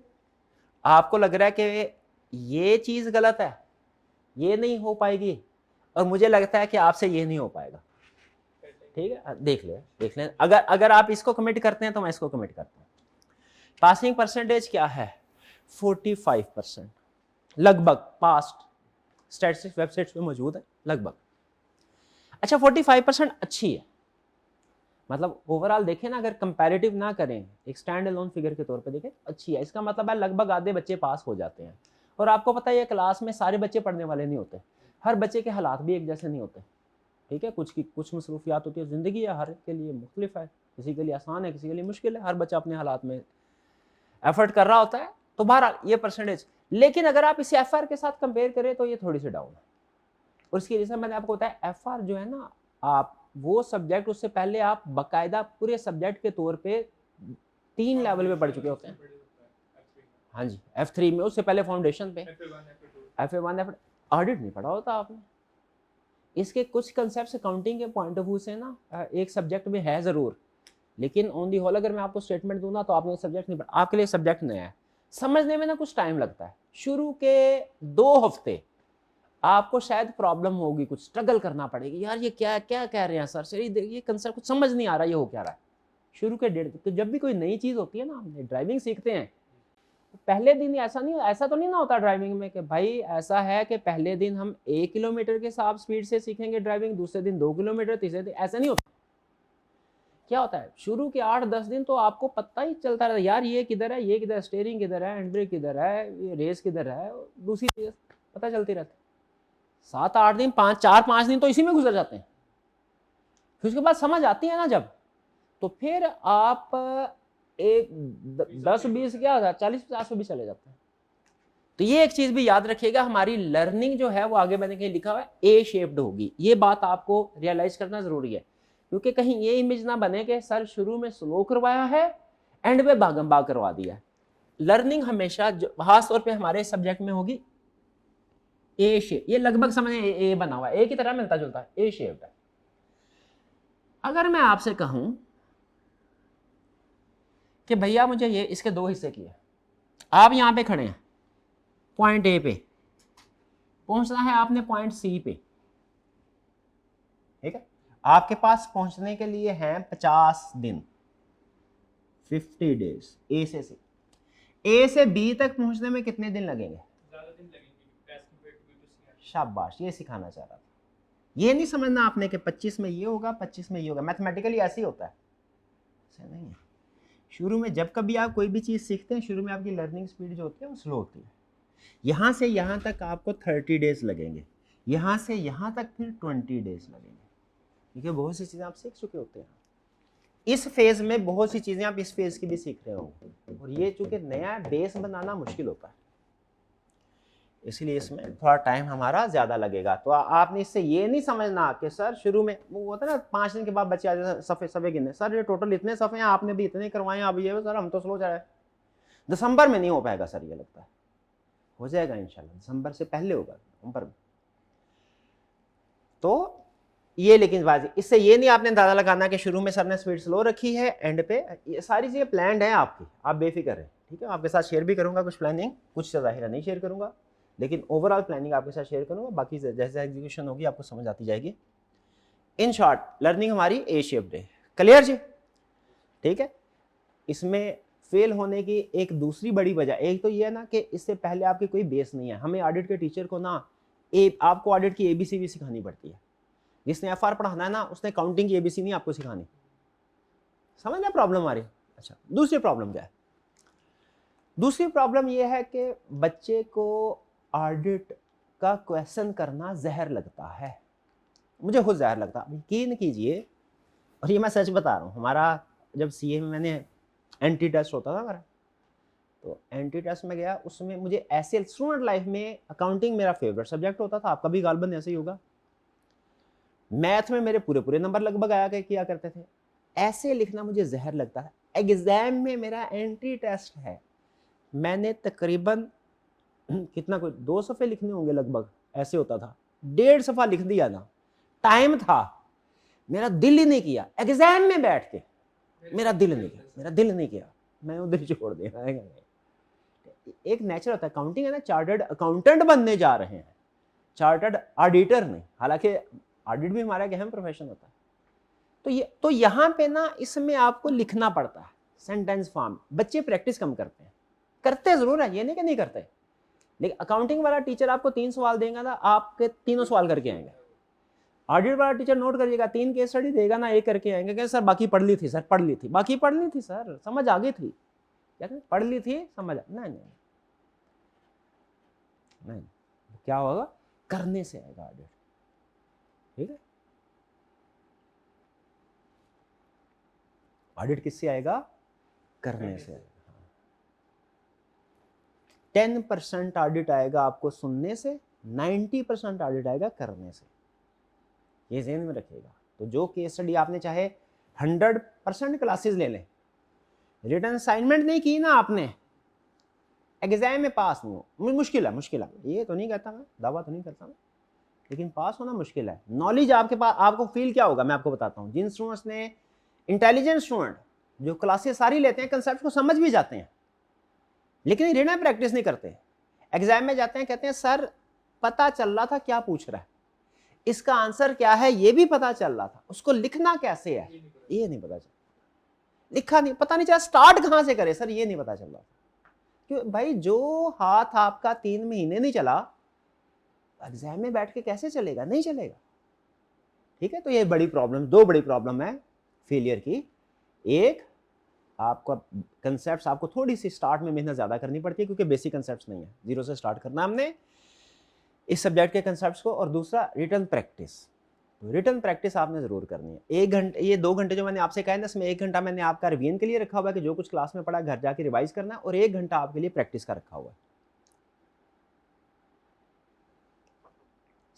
Speaker 1: आपको लग रहा है कि ये चीज़ गलत है, ये नहीं हो पाएगी, और मुझे लगता है कि आपसे ये नहीं हो पाएगा, ठीक है, देख लें। अगर आप इसको कमिट करते हैं तो मैं इसको कमिट करता हूँ। पासिंग परसेंटेज क्या है, 45%, लगभग, पास्ट स्टैटिस्टिक्स वेबसाइट्स पे मौजूद है, लगभग। अच्छा, 45% अच्छी है, मतलब ओवरऑल देखें ना, अगर कंपैरेटिव ना करें, एक स्टैंड अलोन फिगर के तौर पे देखें, अच्छी है। इसका मतलब है लगभग आधे बच्चे पास हो जाते हैं। और आपको पता है ये क्लास में सारे बच्चे पढ़ने वाले नहीं होते, हर बच्चे के हालात भी एक जैसे नहीं होते, ठीक है, कुछ मसरूफियात होती है, ज़िंदगी है, हर के लिए मुख्तलिफ है, किसी के लिए आसान है, किसी के लिए मुश्किल है, हर बच्चा अपने हालात में एफर्ट कर रहा होता है। तो बहरहाल ये परसेंटेज, लेकिन अगर आप इसे एफ आर के साथ कंपेयर करें तो ये थोड़ी सी डाउन है। और इसकी रीज़न मैंने आपको बताया, एफ आर जो है ना, आप वो सब्जेक्ट, उससे पहले आप बाकायदा पूरे सब्जेक्ट के तौर पे 3 लेवल पे पढ़ चुके होते हैं। हाँ जी, F3 में, उससे पहले फाउंडेशन पे FA1 ऑडिट नहीं पढ़ा होता आपने। इसके कुछ कंसेप्ट अकाउंटिंग के पॉइंट ऑफ व्यू से ना एक सब्जेक्ट में है ज़रूर, लेकिन ऑन दी होल अगर मैं आपको स्टेटमेंट दूँ ना तो आपने सब्जेक्ट नहीं पढ़ा, आपके लिए सब्जेक्ट नया है, समझने में ना कुछ टाइम लगता है। शुरू के 2 हफ्ते आपको शायद प्रॉब्लम होगी, कुछ स्ट्रगल करना पड़ेगी, यार ये क्या क्या कह रहे हैं सर, ये कंसेप्ट कुछ समझ नहीं आ रहा, ये हो क्या रहा है। शुरू के 1.5, तो जब भी कोई नई चीज़ होती है ना, हम ड्राइविंग सीखते हैं, पहले दिन ऐसा तो नहीं ना होता ड्राइविंग में कि भाई ऐसा है कि पहले दिन हम 1 किलोमीटर के हिसाब स्पीड से सीखेंगे ड्राइविंग, दूसरे दिन 2 किलोमीटर, तीसरे दिन, ऐसा नहीं होता। क्या होता है, शुरू के 8-10 दिन तो आपको पता ही चलता रहता है, यार ये किधर है, ये किधर, स्टीयरिंग किधर है, हैंड ब्रेक किधर है, ये रेस किधर है, दूसरी चीज़ पता चलती रहती है। 7-8 दिन, 4-5 दिन तो इसी में गुजर जाते हैं। फिर उसके बाद समझ आती है ना जब, तो फिर आप एक 10-20 क्या 40-50 भी चले जाते हैं। तो ये एक चीज भी याद रखिएगा, हमारी लर्निंग जो है वो आगे मैंने कहीं लिखा हुआ है ए शेप्ड होगी, ये बात आपको रियलाइज करना जरूरी है, क्योंकि कहीं ये इमेज ना बने कि सर शुरू में स्लो करवाया है, एंड में भागम भाग करवा दिया है। लर्निंग हमेशा खास तौर पे हमारे सब्जेक्ट में होगी ए शेप, ये लगभग समझ ए बना हुआ है, ए की तरह मिलता जुलता है, ए शेप्ड है। अगर मैं आपसे कहूं कि भैया मुझे ये इसके 2 हिस्से किए, आप यहां पे खड़े हैं, पॉइंट ए पे पहुंचना है आपने पॉइंट सी पे, ठीक है, आपके पास पहुंचने के लिए हैं 50 दिन, 50 डेज, ए से सी। ए से बी तक पहुंचने में कितने दिन लगेंगे?
Speaker 2: ज़्यादा दिन लगेंगे एज कम्पेयर टू B2C।
Speaker 1: शाबाश, ये सिखाना चाह रहा था। ये नहीं समझना आपने कि 25 में ये होगा 25 में ये होगा, मैथमेटिकली ऐसे ही होता है, ऐसा नहीं है। शुरू में जब कभी आप कोई भी चीज़ सीखते हैं, शुरू में आपकी लर्निंग स्पीड जो होती है वो स्लो होती है। यहाँ से यहाँ तक आपको 30 डेज लगेंगे, यहाँ से यहाँ तक फिर 20 डेज लगेंगे, क्योंकि बहुत सी चीज़ें आप सीख चुके होते हैं। इस फेज़ में बहुत सी चीज़ें आप इस फेज़ की भी सीख रहे होंगे, और ये चूँकि नया बेस बनाना मुश्किल होता है, इसलिए इसमें थोड़ा टाइम हमारा ज़्यादा लगेगा। तो आपने इससे ये नहीं समझना कि सर शुरू में वो होता है ना 5 दिन के बाद बच्चे आ जाते सफ़े गिनने, सर ये टोटल इतने सफ़े हैं, आपने भी इतने करवाए हैं, अब ये सर हम तो स्लो जा रहे हैं। दिसंबर में नहीं हो पाएगा सर, ये लगता है हो जाएगा इंशाल्लाह, दिसंबर से पहले होगा, नवंबर में। तो ये लेकिन बात इससे ये नहीं आपने अंदाजा लगाना कि शुरू में सर ने स्पीड स्लो रखी है, एंड पे ये सारी चीज़ें प्लान्ड है आपकी, आप बेफिक्र हैं, ठीक है। आपके साथ शेयर भी करूंगा कुछ प्लानिंग, कुछ ज़ाहिर नहीं शेयर करूंगा, लेकिन ओवरऑल प्लानिंग आपके साथ शेयर करूंगा, बाकी जैसे एग्जीक्यूशन होगी आपको समझ आती जाएगी। इन शॉर्ट लर्निंग हमारी ए शेप्ड है, क्लियर जी, ठीक है। इसमें फेल होने की एक दूसरी बड़ी वजह, एक तो ये है ना कि इससे पहले आपकी कोई बेस नहीं है। हमें ऑडिट के टीचर को ना आपको ऑडिट की ABC भी सिखानी पड़ती है। जिसने FR पढ़ाना है ना, उसने काउंटिंग की ABC नहीं आपको सिखानी, समझ ना प्रॉब्लम आ रही। अच्छा, दूसरी प्रॉब्लम क्या है? दूसरी प्रॉब्लम यह है कि बच्चे को ऑडिट का क्वेश्चन करना जहर लगता है, मुझे खुद जहर लगता है, यकीन कीजिए, और ये मैं सच बता रहा हूँ। हमारा जब CA में मैंने एंटी टेस्ट होता था हमारा, तो एंटी टेस्ट में गया, उसमें मुझे ऐसे स्टूडेंट लाइफ में अकाउंटिंग मेरा फेवरेट सब्जेक्ट होता था, आपका भी गालबन ऐसे ही होगा। मैथ में मेरे पूरे पूरे नंबर लगभग आया किया करते थे, ऐसे लिखना मुझे जहर लगता है। एग्जाम में मेरा एंट्री टेस्ट है, मैंने तकरीबन कितना कोई 2 सफ़े लिखने होंगे लगभग, ऐसे होता था, 1.5 सफ़ा लिख दिया ना, टाइम था, मेरा दिल ही नहीं किया एग्जाम में बैठ के, मेरा दिल नहीं किया, मैं उधर छोड़ दिया। एक नेचर होता है, अकाउंटिंग है ना, चार्टर्ड अकाउंटेंट बनने जा रहे हैं, चार्टर्ड ऑडिटर नहीं, हालांकि ऑडिट भी हमारा एक अहम प्रोफेशन होता है। तो यहाँ पे ना इसमें आपको लिखना पड़ता है सेंटेंस फॉर्म। बच्चे प्रैक्टिस कम करते हैं, करते जरूर है, ये नहीं कि नहीं करते, लेकिन अकाउंटिंग वाला टीचर आपको 3 सवाल देगा ना, आपके तीनों सवाल करके आएंगे। ऑडिट वाला टीचर नोट करिएगा, 3 केस स्टडी देगा ना, 1 करके आएंगे, कि सर बाकी पढ़ ली थी, सर पढ़ ली थी, बाकी पढ़ ली थी सर, समझ आ गई थी, क्या पढ़ ली थी समझ नहीं, क्या होगा, करने से आएगा ऑडिट, ठीक है। ऑडिट किससे आएगा? करने से आएगा। 10% ऑडिट आएगा आपको सुनने से, 90% ऑडिट आएगा करने से, ये ज़हन में रखिएगा। तो जो केस स्टडी आपने चाहे 100% क्लासेस ले लें, रिटर्न असाइनमेंट नहीं की ना आपने, एग्जाम में पास नहीं हो, मुश्किल है, ये तो नहीं कहता मैं, दावा तो नहीं करता मैं, लेकिन पास होना मुश्किल है। नॉलेज आपके पास, आपको फील क्या होगा मैं आपको बताता हूँ। जिन स्टूडेंट्स ने, इंटेलिजेंट स्टूडेंट जो क्लासेस सारी लेते हैं, कंसेप्ट को समझ भी जाते हैं, लेकिन रिटर्न प्रैक्टिस नहीं करते, एग्जाम में जाते हैं, कहते हैं सर पता चल रहा था क्या पूछ रहा है, इसका आंसर क्या है ये भी पता चल रहा था, उसको लिखना कैसे है ये नहीं पता चला, लिखा नहीं, पता नहीं चला स्टार्ट कहां से करे सर, ये नहीं पता चल रहा। क्यों भाई, जो हाथ आपका 3 महीने नहीं चला, एग्जाम में बैठ के कैसे चलेगा? नहीं चलेगा, ठीक है। तो ये बड़ी प्रॉब्लम, 2 बड़ी प्रॉब्लम है फेलियर की। एक, आपका कंसेप्ट्स आपको थोड़ी सी स्टार्ट में मेहनत ज़्यादा करनी पड़ती है, क्योंकि बेसिक कंसेप्ट्स नहीं है, 0 से स्टार्ट करना हमने इस सब्जेक्ट के कंसेप्ट्स को। और दूसरा रिटन प्रैक्टिस, तो रिटन प्रैक्टिस आपने ज़रूर करनी है। 1 घंटे, ये 2 घंटे जो मैंने आपसे कहा है ना, इसमें 1 घंटा मैंने आपका रिवीजन के लिए रखा हुआ है कि जो कुछ क्लास में पढ़ा घर जाके रिवाइज करना है, और 1 घंटा आपके लिए प्रैक्टिस का रखा हुआ है।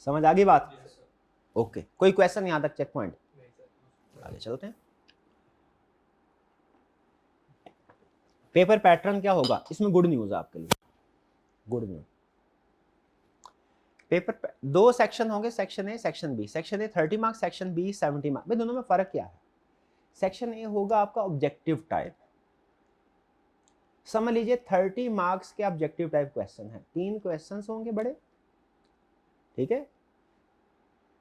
Speaker 1: समझ आ गई बात? ओके, कोई क्वेश्चन यहाँ तक? चेक पॉइंट, आगे चलते हैं। पेपर पैटर्न क्या होगा इसमें? गुड न्यूज़ आपके लिए, गुड न्यूज़। पेपर 2 सेक्शन होंगे, section A section B. Section A 30 marks, section B 70 marks. भाई दोनों में फर्क क्या है? सेक्शन ए होगा आपका ऑब्जेक्टिव टाइप, समझ लीजिए 30 मार्क्स के ऑब्जेक्टिव टाइप क्वेश्चन है, 3 क्वेश्चंस होंगे बड़े, ठीक है।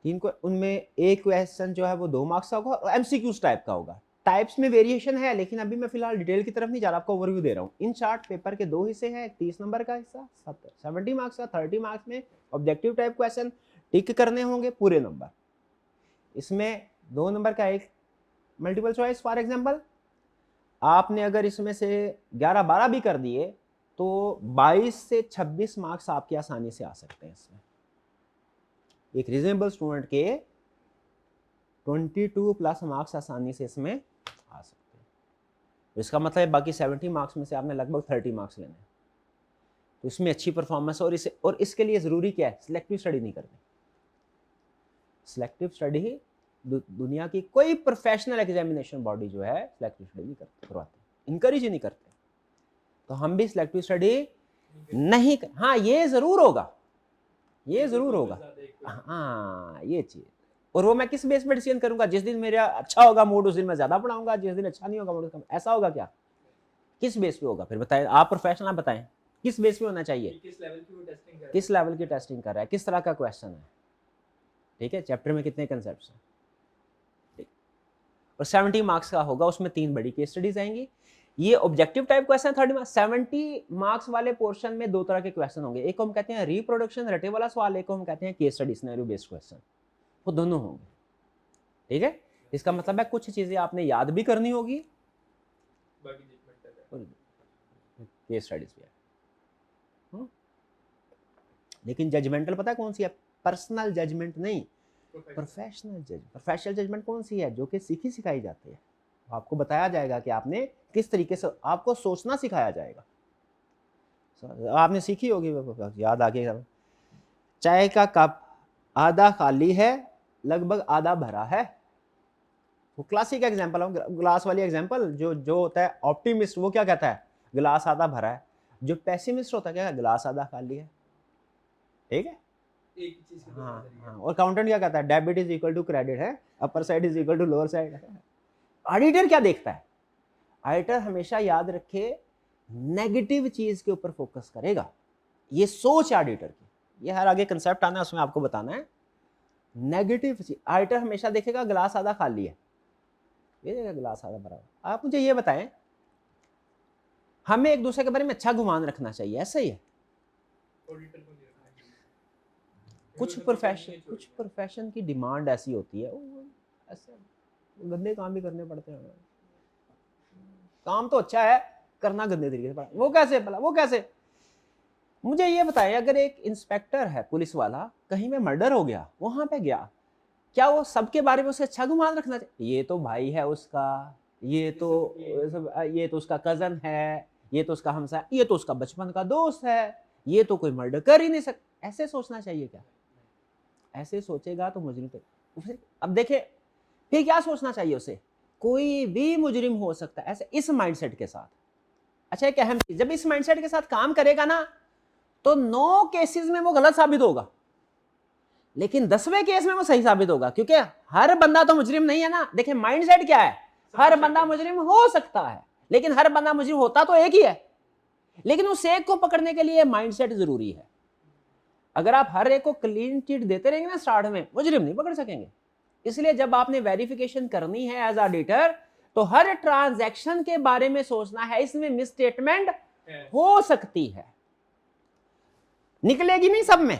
Speaker 1: 3 को, उनमें एक क्वेश्चन जो है वो 2 मार्क्स का होगा और MCQs टाइप का होगा। टाइप्स में वेरिएशन है, लेकिन अभी मैं फिलहाल डिटेल की तरफ नहीं जा रहा, आपको ओवरव्यू दे रहा हूँ। इन शार्ट पेपर के दो हिस्से हैं, एक 30 नंबर का हिस्सा 70 मार्क्स का, 30 मार्क्स में ऑब्जेक्टिव टाइप क्वेश्चन टिक करने होंगे पूरे नंबर। इसमें 2 नंबर का एक मल्टीपल चॉइस। फॉर एग्जांपल आपने अगर इसमें से 11-12 भी कर दिए तो 22 से 26 मार्क्स आपके आसानी से आ सकते हैं इसमें। एक रीजनेबल स्टूडेंट के 22 प्लस मार्क्स आसानी से इसमें आ सकते हैं। तो इसका मतलब है बाकी 70 मार्क्स में से आपने लगभग 30 मार्क्स लेने हैं। तो इसमें अच्छी परफॉर्मेंस, और इसके लिए ज़रूरी क्या है, सिलेक्टिव स्टडी नहीं करनी। सिलेक्टिव स्टडी दुनिया की कोई प्रोफेशनल एग्जामिनेशन बॉडी जो है सिलेक्टिव स्टडी नहीं करवाते, इनकरेज ही नहीं करते। तो हम भी सिलेक्टिव स्टडी नहीं कर, हाँ ये ज़रूर होगा, ये ज़रूर होगा, हाँ ये चीज़। और वो मैं किस बेस पे डिसीजन करूंगा, जिस दिन मेरा अच्छा होगा मूड उस दिन मैं ज़्यादा पढ़ाऊंगा, जिस दिन अच्छा नहीं होगा मूड कम। ऐसा होगा क्या, किस बेस पे होगा? फिर बताएं, आप प्रोफेशनल, आप बताएं किस बेस पे होना चाहिए,
Speaker 2: किस लेवल की वो टेस्टिंग कर रहा है,
Speaker 1: किस लेवल की टेस्टिंग कर रहा है, किस तरह का क्वेश्चन है, ठीक है, चैप्टर में कितने कंसेप्ट हैं, ठीक। और 70 मार्क्स का होगा, उसमें 3 बड़ी केस स्टडीज आएंगी। ये objective type question 30 marks. 70 marks वाले पोर्शन में 2 तरह के क्वेश्चन होंगे, एक को हम कहते हैं रिप्रोडक्शन रटे वाला सवाल, एक को हम कहते हैं case study scenario based question. वो दोनों होंगे, ठीक है। इसका मतलब है कुछ चीजें आपने याद भी करनी होगी,
Speaker 2: बाकी जजमेंट है,
Speaker 1: केस स्टडीज भी है। लेकिन जजमेंटल पता है कौन सी है? पर्सनल जजमेंट नहीं, प्रोफेशनल जजमेंट कौन सी है? जो कि सीखी सिखाई जाती है। आपको बताया जाएगा कि आपने किस तरीके से, आपको सोचना सिखाया जाएगा। आपने सीखी होगी, याद आ गया। चाय का कप आधा खाली है, लगभग आधा भरा है। वो क्लासिक एग्जांपल है, ग्लास वाली एग्जांपल। जो होता है ऑप्टिमिस्ट, वो क्या कहता है? ग्लास आधा भरा है। जो पेसिमिस्ट होता है क्या? ग्लास आधा खाली है, ठीक है।
Speaker 2: एक ही चीज के
Speaker 1: हाँ हाँ। और अकाउंटेंट क्या कहता है? Debit is equal to credit है, upper side is equal to lower side है। ऑडिटर क्या देखता है? ऑडिटर हमेशा याद रखे नेगेटिव चीज के ऊपर फोकस करेगा। ये सोच ऑडिटर की, ये हर आगे कंसेप्ट आना है उसमें आपको बताना है। नेगेटिव चीज ऑडिटर हमेशा देखेगा ग्लास आधा खाली है, ये देखेगा ग्लास आधा भरा हुआ। आप मुझे ये बताएं, हमें एक दूसरे के बारे में अच्छा गुमान रखना चाहिए, ऐसा ही है?
Speaker 2: ऑडिटर को नहीं रखना चाहिए।
Speaker 1: कुछ प्रोफेशन की डिमांड ऐसी होती है, ऐसे गंदे काम भी करने पड़ते हैं। काम तो अच्छा है, करना गंदे तरीके से। वो कैसे भला, वो कैसे? मुझे ये बताएं, अगर एक इंस्पेक्टर है पुलिस वाला, कहीं में मर्डर हो गया, वहां पे गया, क्या वो सबके बारे में उसे अच्छा गुमान रखना चाहिए? ये तो भाई है उसका, ये तो उसका कजन है, ये तो उसका हमसा, ये तो उसका बचपन का दोस्त है, ये तो कोई मर्डर कर ही नहीं सकता। ऐसे सोचना चाहिए क्या? ऐसे सोचेगा तो मुजरिम तो। अब देखे फिर क्या सोचना चाहिए उसे? कोई भी मुजरिम हो सकता है, ऐसे इस माइंडसेट के साथ। अच्छा, एक अहम चीज, जब इस माइंडसेट के साथ काम करेगा ना, तो 9 केसेस में वो गलत साबित होगा, लेकिन 10वें केस में वो सही साबित होगा, क्योंकि हर बंदा तो मुजरिम नहीं है ना। देखिए माइंडसेट क्या है, हर बंदा मुजरिम हो सकता है, लेकिन हर बंदा मुजरिम होता तो एक ही है। लेकिन उस एक को पकड़ने के लिए माइंडसेट जरूरी है। अगर आप हर एक को क्लीन चिट देते रहेंगे ना स्टार्ट में, मुजरिम नहीं पकड़ सकेंगे। इसलिए जब आपने वेरिफिकेशन करनी है एज ऑडिटर, तो हर ट्रांजैक्शन के बारे में सोचना है, इसमें मिसस्टेटमेंट हो सकती है, निकलेगी नहीं सब में,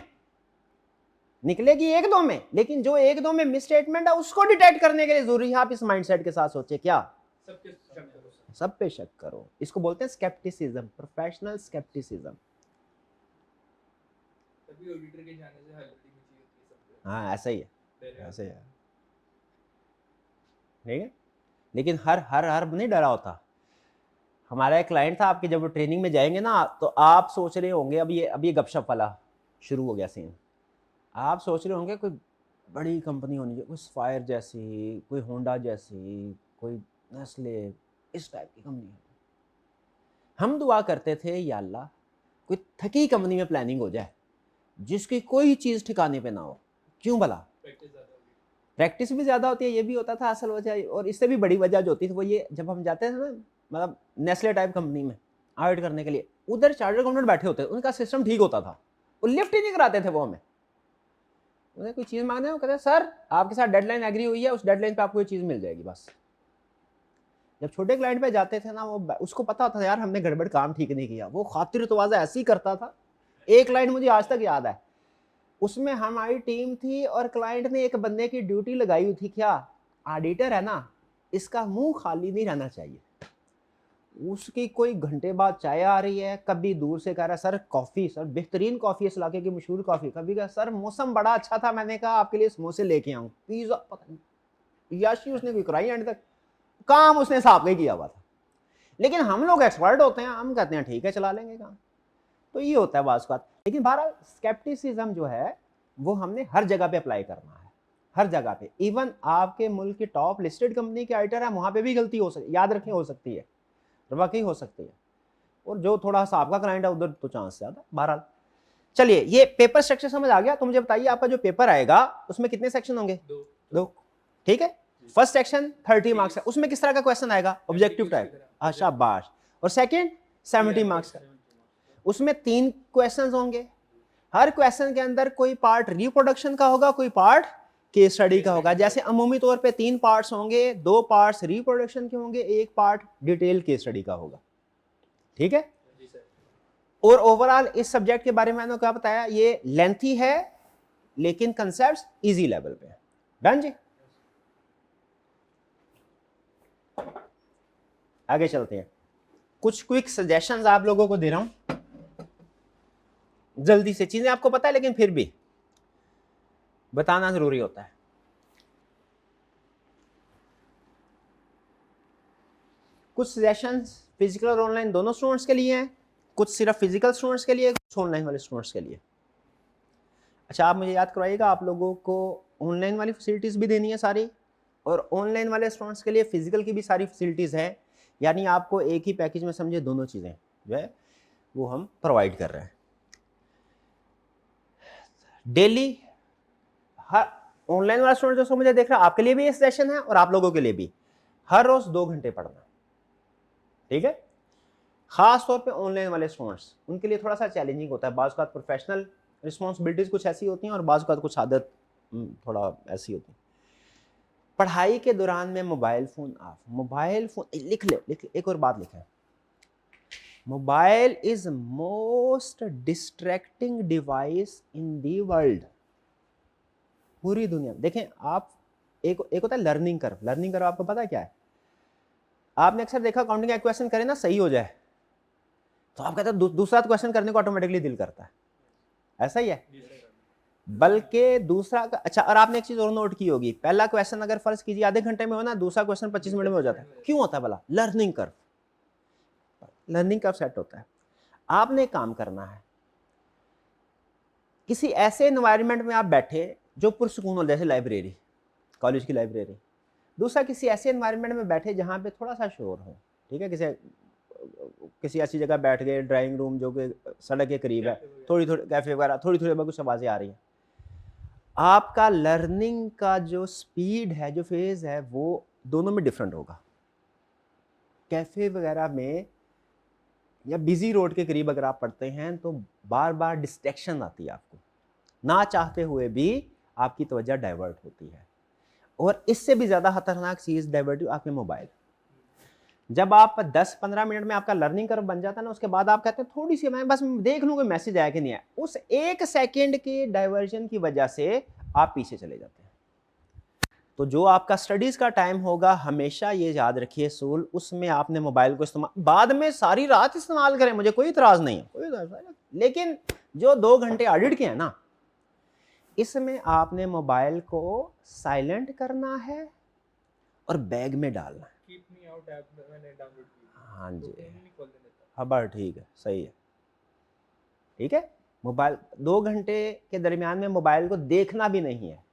Speaker 1: निकलेगी 1-2 में, लेकिन जो 1-2 में मिसस्टेटमेंट है उसको डिटेक्ट करने के लिए जरूरी है आप इस माइंडसेट के साथ सोचे। क्या? सब पे शक करो। इसको बोलते हैं स्केप्टिसिज्म, प्रोफेशनल स्केप्टिसिज्म।
Speaker 2: तभी ऑडिटर के जाने से हाइलाइटिंग में चीज होती है सब पे।
Speaker 1: हाँ ऐसा ही है, ऐसे ही है, ठीक है। लेकिन हर नहीं डरा होता। हमारा एक क्लाइंट था, आपके जब ट्रेनिंग में जाएंगे ना, तो आप सोच रहे होंगे अब ये गपशप वाला शुरू हो गया सीन। आप सोच रहे होंगे कोई बड़ी कंपनी होनी चाहिए, कोई स्पायर जैसी, कोई होंडा जैसी, कोई नेस्ले, इस टाइप की कंपनी है। हम दुआ करते थे, या अल्लाह कोई थकी कंपनी में प्लानिंग हो जाए, जिसकी कोई चीज़ ठिकाने पे ना हो। क्यों भला? प्रैक्टिस भी ज़्यादा होती है, ये भी होता था असल वजह। और इससे भी बड़ी वजह जो होती थी वो ये, जब हम जाते थे ना, मतलब नेस्ले टाइप कंपनी में ऑडिट करने के लिए, उधर चार्टर्ड अकाउंटेंट बैठे होते, उनका सिस्टम ठीक होता था, वो लिफ्ट ही नहीं कराते थे वो हमें। उन्हें कोई चीज़ मांगने, वो कहते सर आपके साथ डेडलाइन एग्री हुई है, उस डेडलाइन पे आपको ये चीज़ मिल जाएगी बस।
Speaker 3: जब छोटे क्लाइंट पे जाते थे ना, वो उसको पता था यार हमने गड़बड़ काम ठीक नहीं किया, वो खातिर तवाज़ा ऐसी करता था। एक क्लाइंट मुझे आज तक याद है, उसमें हमारी टीम थी और क्लाइंट ने एक बंदे की ड्यूटी लगाई हुई थी, क्या ऑडिटर है ना, इसका मुंह खाली नहीं रहना चाहिए। उसकी कोई घंटे बाद चाय आ रही है, कभी दूर से कह रहा है सर कॉफ़ी, सर बेहतरीन कॉफ़ी इस इलाके की मशहूर कॉफ़ी, कभी कहा सर मौसम बड़ा अच्छा था, मैंने कहा आपके लिए समोसे लेके आऊँ, पिज़्ज़ा, पता नहीं याशी उसने कोई कराई एंड तक, काम उसने साहब का ही किया हुआ था। लेकिन हम लोग एक्सपर्ट होते हैं, हम कहते हैं ठीक है चला लेंगे काम। तो ये होता है बात बात। लेकिन बहरहाल स्केप्टिसिज्म जो है वो हमने हर जगह पे अप्लाई करना है, हर जगह पे। इवन आपके मुल्क की टॉप लिस्टेड कंपनी के ऑडिटर है, वहां पे भी गलती हो सकती, याद रखें, हो सकती है, वाकई हो सकती है। और जो थोड़ा सा आपका क्लाइंट है उधर तो चांस ज्यादा। बहरहाल चलिए, ये पेपर स्ट्रक्चर समझ आ गया। तो मुझे बताइए आपका जो पेपर आएगा उसमें कितने सेक्शन होंगे? दो। ठीक है, फर्स्ट सेक्शन 30 मार्क्स है, उसमें किस तरह का क्वेश्चन आएगा? Objective type. अच्छा बाश। और सेकंड 70 मार्क्स का, उसमें 3 क्वेश्चंस होंगे। हर क्वेश्चन के अंदर कोई पार्ट रिप्रोडक्शन का होगा, कोई पार्ट केस स्टडी का होगा। जैसे अमूमी तौर पे 3 पार्ट्स होंगे, 2 पार्ट्स रिप्रोडक्शन के होंगे, 1 पार्ट डिटेल केस स्टडी का होगा। ठीक है। और ओवरऑल इस सब्जेक्ट के बारे में मैंने क्या बताया, ये लेंथी है लेकिन कंसेप्ट्स इजी लेवल पे है। डन जी। आगे चलते हैं, कुछ क्विक सजेशंस आप लोगों को दे रहा हूं, जल्दी से। चीजें आपको पता है लेकिन फिर भी बताना जरूरी होता है। कुछ सजेशंस फिजिकल और ऑनलाइन दोनों स्टूडेंट्स के लिए हैं, कुछ सिर्फ फिजिकल स्टूडेंट्स के लिए, कुछ ऑनलाइन वाले स्टूडेंट्स के लिए। अच्छा, आप मुझे याद करवाइएगा, आप लोगों को ऑनलाइन वाली फैसिलिटीज भी देनी है सारी, और ऑनलाइन वाले स्टूडेंट्स के लिए फिजिकल की भी सारी फैसिलिटीज है। यानी आपको एक ही पैकेज में समझे दोनों चीजें जो है वो हम प्रोवाइड कर रहे हैं। डेली हर ऑनलाइन वाला स्टूडेंट जो मुझे देख रहा है, आपके लिए भी ये सेशन है और आप लोगों के लिए भी, हर रोज 2 घंटे पढ़ना। ठीक है। खास तौर पे ऑनलाइन वाले स्टूडेंट्स, उनके लिए थोड़ा सा चैलेंजिंग होता है। बाज़ का प्रोफेशनल रिस्पॉन्सिबिलिटीज कुछ ऐसी होती हैं और बाज़ का कुछ आदत थोड़ा ऐसी होती है। पढ़ाई के दौरान में mobile phone of. Mobile phone लिख ले, एक और बात लिखें, mobile is most distracting device in the world. पूरी दुनिया देखें आप, एक होता है लर्निंग कर्व। लर्निंग कर्व आपको पता है क्या है? आपने अक्सर देखा काउंटिंग का क्वेश्चन करें ना, सही हो जाए तो आप कहते हैं दूसरा क्वेश्चन करने को ऑटोमेटिकली दिल करता है, ऐसा ही है। बल्कि दूसरा अच्छा, और आपने एक चीज और नोट की होगी, पहला क्वेश्चन अगर फर्ज कीजिए आधे घंटे में हो ना, दूसरा क्वेश्चन 25 मिनट में हो जाता है। क्यों होता है भला? Learning curve, learning curve set होता है। आपने काम करना है, किसी ऐसे एनवायरनमेंट में आप बैठे जो पुरसकून हो, जैसे लाइब्रेरी, कॉलेज की लाइब्रेरी। दूसरा, किसी ऐसे एनवायरनमेंट में बैठे जहाँ पे थोड़ा सा शोर हो। ठीक है, किसी ऐसी जगह बैठ गए, ड्राइंग रूम जो कि सड़क के करीब है, थोड़ी कैफे वगैरह, थोड़ी कुछ आवाज़ें आ रही हैं। आपका लर्निंग का जो स्पीड है, जो फेज है, वो दोनों में डिफरेंट होगा। कैफे वगैरह में या बिजी रोड के करीब अगर आप पढ़ते हैं तो बार बार डिस्ट्रैक्शन आती है, आपको ना चाहते हुए भी आपकी तवज्जो डाइवर्ट होती है। और इससे भी ज़्यादा खतरनाक चीज़ डाइवर्टिव आपके मोबाइल। जब आप 10-15 मिनट में आपका लर्निंग कर्व बन जाता है ना, उसके बाद आप कहते हैं थोड़ी सी मैं बस देख लूँ कोई मैसेज आया कि नहीं आया, उस 1 सेकेंड के डाइवर्जन की वजह से आप पीछे चले जाते हैं। तो जो आपका स्टडीज का टाइम होगा, हमेशा ये याद रखिए सूल, उसमें आपने मोबाइल को इस्तेमाल, बाद में सारी रात इस्तेमाल करें, मुझे कोई इतराज नहीं है, कोई इतराज नहीं, लेकिन जो 2 घंटे ऑडिट के हैं ना, इसमें आपने मोबाइल को साइलेंट करना है और बैग में डालना है।
Speaker 2: कीप मी आउट ऐप मैंने डाउनलोड की।
Speaker 3: हाँ जी,
Speaker 2: नहीं खोलने देता।
Speaker 3: खबर ठीक है, सही है। ठीक है, मोबाइल 2 घंटे के दरमियान में मोबाइल को देखना भी नहीं है।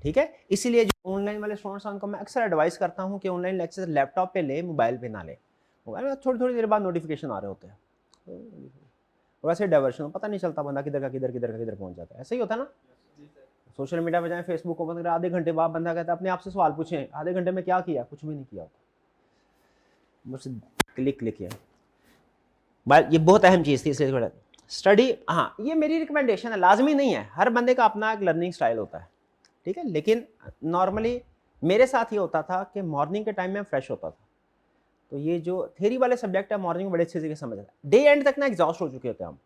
Speaker 3: ठीक है, इसीलिए जो ऑनलाइन वाले स्टूडेंट्स हैं उनको मैं अक्सर एडवाइस करता हूं कि ऑनलाइन लेक्चर लैपटॉप पे ले, मोबाइल पे ना ले। मोबाइल में थोड़ी देर बाद नोटिफिकेशन आ रहे होते हैं, और ऐसे डाइवर्शन पता नहीं चलता, बंदा किधर पहुंच जाता है। ऐसे ही होता है ना, सोशल मीडिया पे जाए, फेसबुक ओपन करें, आधे घंटे बाद बंदा कहता है अपने आप से सवाल पूछें, आधे घंटे में क्या किया? कुछ भी नहीं किया होता, बस क्लिक किया। ये बहुत अहम चीज़ थी, इसलिए स्टडी, हाँ ये मेरी रिकमेंडेशन है, लाजमी नहीं है, हर बंदे का अपना एक लर्निंग स्टाइल होता है। ठीक है, लेकिन नॉर्मली मेरे साथ ये होता था कि मॉर्निंग के टाइम में फ्रेश होता था, तो ये जो थ्योरी वाले सब्जेक्ट है मॉर्निंग में बड़े अच्छे से समझ आता है। डे एंड तक ना एग्जॉस्ट हो चुके होते हैं हम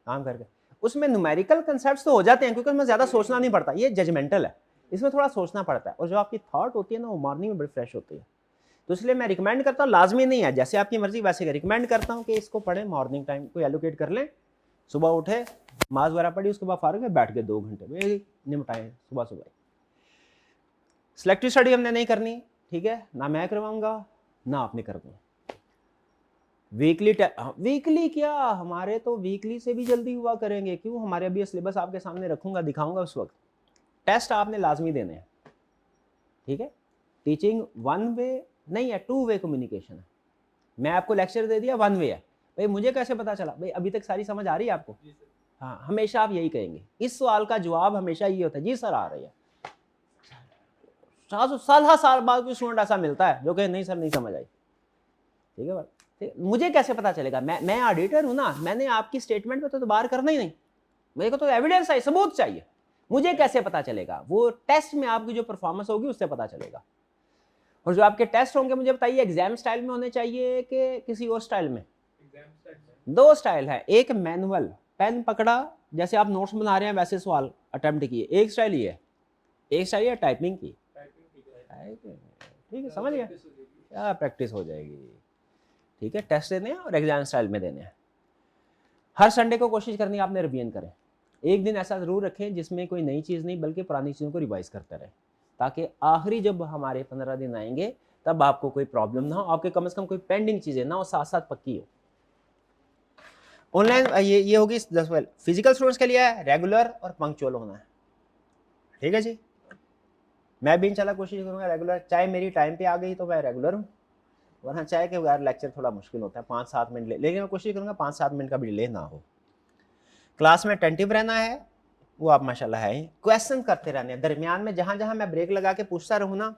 Speaker 3: काम करके, उसमें न्यूमेरिकल कंसेप्ट्स तो हो जाते हैं क्योंकि उसमें ज़्यादा सोचना नहीं पड़ता, ये जजमेंटल है, इसमें थोड़ा सोचना पड़ता है, और जो आपकी थॉट होती है ना वो मॉर्निंग में बड़ी फ्रेश होती है। तो इसलिए मैं रिकमेंड करता हूँ, लाजमी नहीं है, जैसे आपकी मर्जी वैसे रिकमेंड करता हूँ कि इसको पढ़ें, मॉर्निंग टाइम को एलोकेट कर लें, सुबह उठे नमाज वगैरह पढ़ी, उसके बाद फारग है बैठ के 2 घंटे में निपटाएं सुबह सुबह। सिलेक्टिव स्टडी हमने नहीं करनी, ठीक है, ना मैं करवाऊंगा ना आपने करवाऊँ। वीकली क्या, हमारे तो वीकली से भी जल्दी हुआ करेंगे, क्यों, हमारे अभी सिलेबस आपके सामने रखूंगा, दिखाऊंगा उस वक्त। टेस्ट आपने लाजमी देने हैं, ठीक है। टीचिंग 1 वे नहीं है, 2 वे कम्युनिकेशन है। मैं आपको लेक्चर दे दिया 1 वे है, भाई मुझे कैसे पता चला, भाई अभी तक सारी समझ आ रही है आपको? हाँ, हमेशा आप यही कहेंगे, इस सवाल का जवाब हमेशा ये होता है, जी सर आ रही है। साल बाद कोई स्टूडेंट ऐसा मिलता है जो कहे नहीं सर नहीं समझ आई, ठीक है बात। मुझे कैसे पता चलेगा, मैं ऑडिटर हूं ना, मैंने आपकी स्टेटमेंट पे तो बार करना ही नहीं, मेरे को तो एविडेंस चाहिए, सबूत चाहिए, मुझे कैसे पता चलेगा? वो टेस्ट में आपकी जो परफॉर्मेंस होगी उससे पता चलेगा। और जो आपके टेस्ट होंगे मुझे बताइए एग्जाम स्टाइल में होने चाहिए कि किसी और स्टाइल में? 2 स्टाइल है, एक मैनुअल, पेन पकड़ा जैसे आप नोट्स बना रहे हैं वैसे सवाल अटेम्प्ट किए, एक स्टाइल ही है, एक स्टाइल है टाइपिंग की, ठीक है, समझ गया, क्या प्रैक्टिस हो जाएगी, ठीक है। टेस्ट देने हैं और एग्जाम स्टाइल में देने हैं। हर संडे को कोशिश करनी है आपने रिवीजन करें, एक दिन ऐसा ज़रूर रखें जिसमें कोई नई चीज़ नहीं बल्कि पुरानी चीज़ों को रिवाइज करते रहें, ताकि आखिरी जब हमारे 15 दिन आएंगे तब आपको कोई प्रॉब्लम ना हो, आपके कम से कम कोई पेंडिंग चीज़ें ना हो, साथ साथ पक्की हो। ऑनलाइन ये होगी 10 फिजिकल स्टूडेंट्स के लिए है, रेगुलर और पंक्चुअल होना है, ठीक है जी। मैं भी इंशाल्लाह कोशिश करूँगा रेगुलर, चाहे मेरी टाइम पे आ गई तो मैं रेगुलर हूँ, वरना चाहे कि बगैर लेक्चर थोड़ा मुश्किल होता है, 5-7 मिनट लेकिन मैं कोशिश करूँगा 5-7 मिनट का भी डिले ना हो। क्लास में अटेंटिव रहना है, वो आप माशाल्लाह है, क्वेश्चन करते रहने हैं, दरमियान में जहाँ जहाँ मैं ब्रेक लगा के पूछता रहूँ ना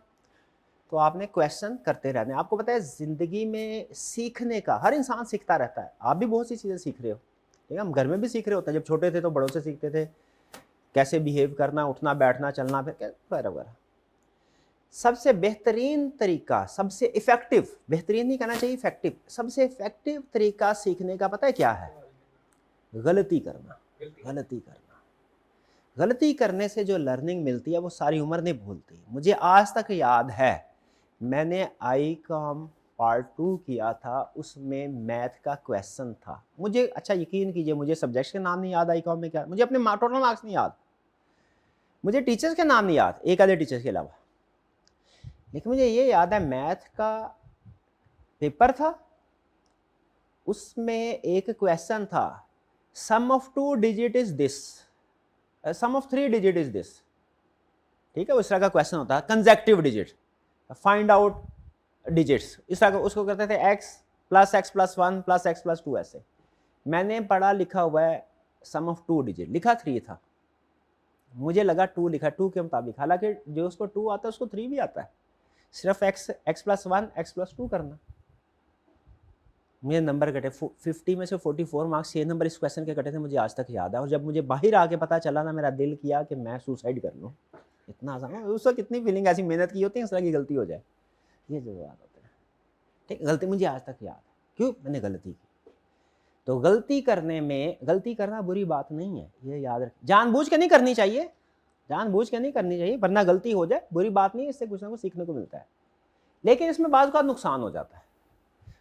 Speaker 3: तो आपने क्वेश्चन करते रहने। आपको पता है ज़िंदगी में सीखने का, हर इंसान सीखता रहता है, आप भी बहुत सी चीज़ें सीख रहे हो, ठीक है, हम घर में भी सीख रहे होते हैं, जब छोटे थे तो बड़ों से सीखते थे कैसे बिहेव करना, उठना बैठना चलना फिर वगैरह वगैरह। सबसे बेहतरीन तरीका, सबसे इफ़ेक्टिव, बेहतरीन नहीं कहना चाहिए इफ़ेक्टिव, सबसे इफ़ेक्टिव तरीका सीखने का पता है क्या है? गलती करना, गलती करना। गलती करने से जो लर्निंग मिलती है वो सारी उम्र नहीं भूलती। मुझे आज तक याद है मैंने ICOM पार्ट 2 किया था, उसमें मैथ का क्वेश्चन था, मुझे, अच्छा यकीन कीजिए मुझे सब्जेक्ट्स के नाम नहीं याद, ICOM में क्या, मुझे अपने टोटल मार्क्स नहीं याद, मुझे टीचर्स के नाम नहीं याद, एक आधे टीचर्स के अलावा, लेकिन मुझे ये याद है मैथ का पेपर था, उसमें एक क्वेश्चन था, sum of 2 digit is this, sum of 3 digit is this, ठीक है, उस तरह का क्वेश्चन होता है, consecutive digit, find out digits, इस तरह का उसको करते थे x + x + 1 + x + 2 ऐसे। मैंने पढ़ा लिखा हुआ है सम ऑफ 2 डिजिट, लिखा 3 था, मुझे लगा 2 लिखा, 2 के मुताबिक, हालांकि जो उसको 2 आता है उसको 3 भी आता है, सिर्फ x + 1 x + 2 करना। मुझे नंबर कटे 50 में से 44 मार्क्स, 6 नंबर इस क्वेश्चन के कटे थे, मुझे आज तक याद है। और जब मुझे बाहर आके पता चला ना, मेरा दिल किया कि मैं सुसाइड कर लूँ, इतना आसान है, उस वक्त कितनी फीलिंग, ऐसी मेहनत की होती है, इस तरह की गलती हो जाए, ये जो याद होता है, ठीक, गलती मुझे आज तक याद है, क्यों, मैंने गलती की। तो गलती करने में, गलती करना बुरी बात नहीं है, ये याद रख, जानबूझ के नहीं करनी चाहिए, जानबूझ के नहीं करनी चाहिए, वरना गलती हो जाए बुरी बात नहीं है, इससे कुछ ना कुछ सीखने को मिलता है, लेकिन इसमें बाज़ का नुकसान हो जाता है।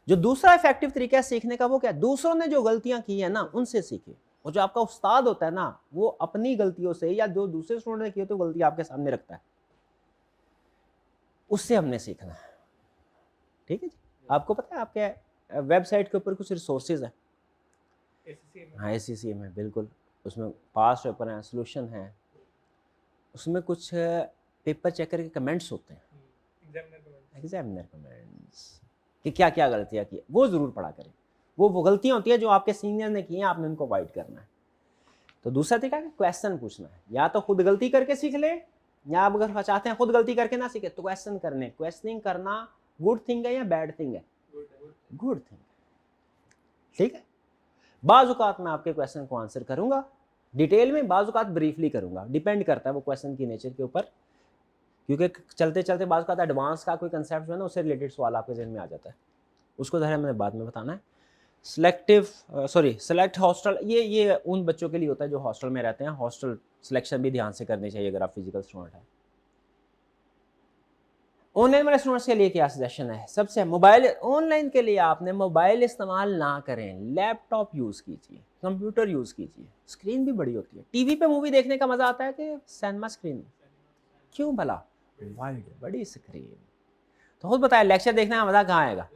Speaker 3: जो दूसरा इफेक्टिव तरीका है सीखने का वो क्या है, दूसरों ने जो गलतियां की है ना उनसे सीखे, और जो आपका उस्ताद होता है ना वो अपनी गलतियों से या जो दूसरे स्टूडेंट ने की होती है गलती आपके सामने रखता है, उससे हमने सीखना है, ठीक है जी। आपको पता है आपके वेबसाइट के ऊपर कुछ रिसोर्सेज है, हाँ ACCA में, बिल्कुल, उसमें पास्ट पेपर हैं, सोल्यूशन है, उसमें कुछ पेपर चेकर के कमेंट्स होते हैं, एग्जामिनर कमेंट्स कि क्या क्या गलतियाँ की, वो ज़रूर पढ़ा करें, वो गलतियाँ होती हैं जो आपके सीनियर ने की हैं, आपने उनको अवॉइड करना है। तो दूसरा तरीका है क्वेश्चन पूछना है, या तो खुद गलती करके सीख ले, या आप अगर चाहते हैं खुद गलती करके ना सीखे तो क्वेश्चन करने, क्वेश्चनिंग करना गुड थिंग है या बैड थिंग है? गुड थिंग, ठीक है। बाज़ औक़ात मैं आपके क्वेश्चन को आंसर करूँगा डिटेल में, बाज़ औक़ात ब्रीफली करूँगा, डिपेंड करता है वो क्वेश्चन की नेचर के ऊपर, क्योंकि चलते चलते बाज़ औक़ात एडवांस का कोई कंसेप्ट जो है ना उससे रिलेटेड सवाल आपके जहन में आ जाता है।
Speaker 1: उसको ज़रा मैंने बाद में बताना है। सेलेक्ट हॉस्टल, ये उन बच्चों के लिए होता है जो हॉस्टल में रहते हैं। हॉस्टल सिलेक्शन भी ध्यान से करनी चाहिए अगर आप फिजिकल स्टूडेंट हैं। ऑनलाइन वाले स्टूडेंट्स के लिए क्या सजेशन है? सबसे मोबाइल ऑनलाइन के लिए आपने मोबाइल इस्तेमाल ना करें, लैपटॉप यूज़ कीजिए, कंप्यूटर यूज़ कीजिए। स्क्रीन भी बड़ी होती है। टीवी पे मूवी देखने का मज़ा आता है कि सिनेमा स्क्रीन? क्यों भला? वाइड बड़ी स्क्रीन। तो खुद बताया लेक्चर देखने का मज़ा कहाँ आएगा?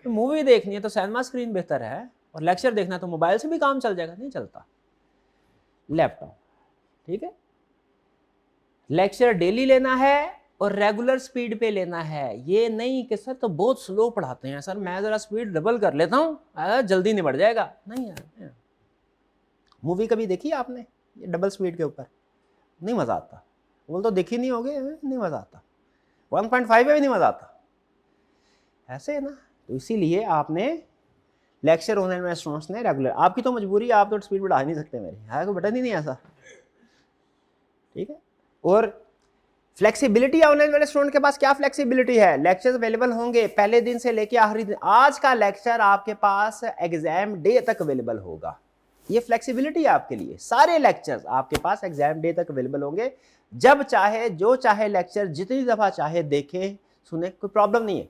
Speaker 1: तो मूवी देखनी है तो सिनेमा स्क्रीन बेहतर है, और लेक्चर देखना है तो मोबाइल से भी काम चल जाएगा। नहीं चलता, लैपटॉप। ठीक है, लेक्चर डेली लेना है और रेगुलर स्पीड पे लेना है। ये नहीं कि सर तो बहुत स्लो पढ़ाते हैं, सर मैं ज़रा स्पीड डबल कर लेता हूँ जल्दी निबट जाएगा। नहीं यार, मूवी कभी देखी है आपने ये डबल स्पीड के ऊपर? नहीं मज़ा आता। बोल तो देखी नहीं होगी, नहीं मज़ा आता। 1.5 में भी नहीं मज़ा आता। ऐसे है ना। तो इसीलिए आपने लेक्चर ऑनलाइन में स्टूडेंट्स ने रेगुलर, आपकी तो मजबूरी है, आप तो स्पीड बढ़ा नहीं सकते मेरी, है कोई बटन ही नहीं ऐसा। ठीक है, और फ्लेक्सिबिलिटी ऑनलाइन वाले स्टूडेंट के पास क्या फ्लेक्सिबिलिटी है? लेक्चर्स अवेलेबल होंगे पहले दिन से लेके आखिरी दिन। आज का लेक्चर आपके पास एग्जाम डे तक अवेलेबल होगा। ये फ्लेक्सिबिलिटी है आपके लिए। सारे लेक्चर्स आपके पास एग्जाम डे तक अवेलेबल होंगे। जब चाहे जो चाहे लेक्चर जितनी दफ़ा चाहे देखें सुने, कोई प्रॉब्लम नहीं है।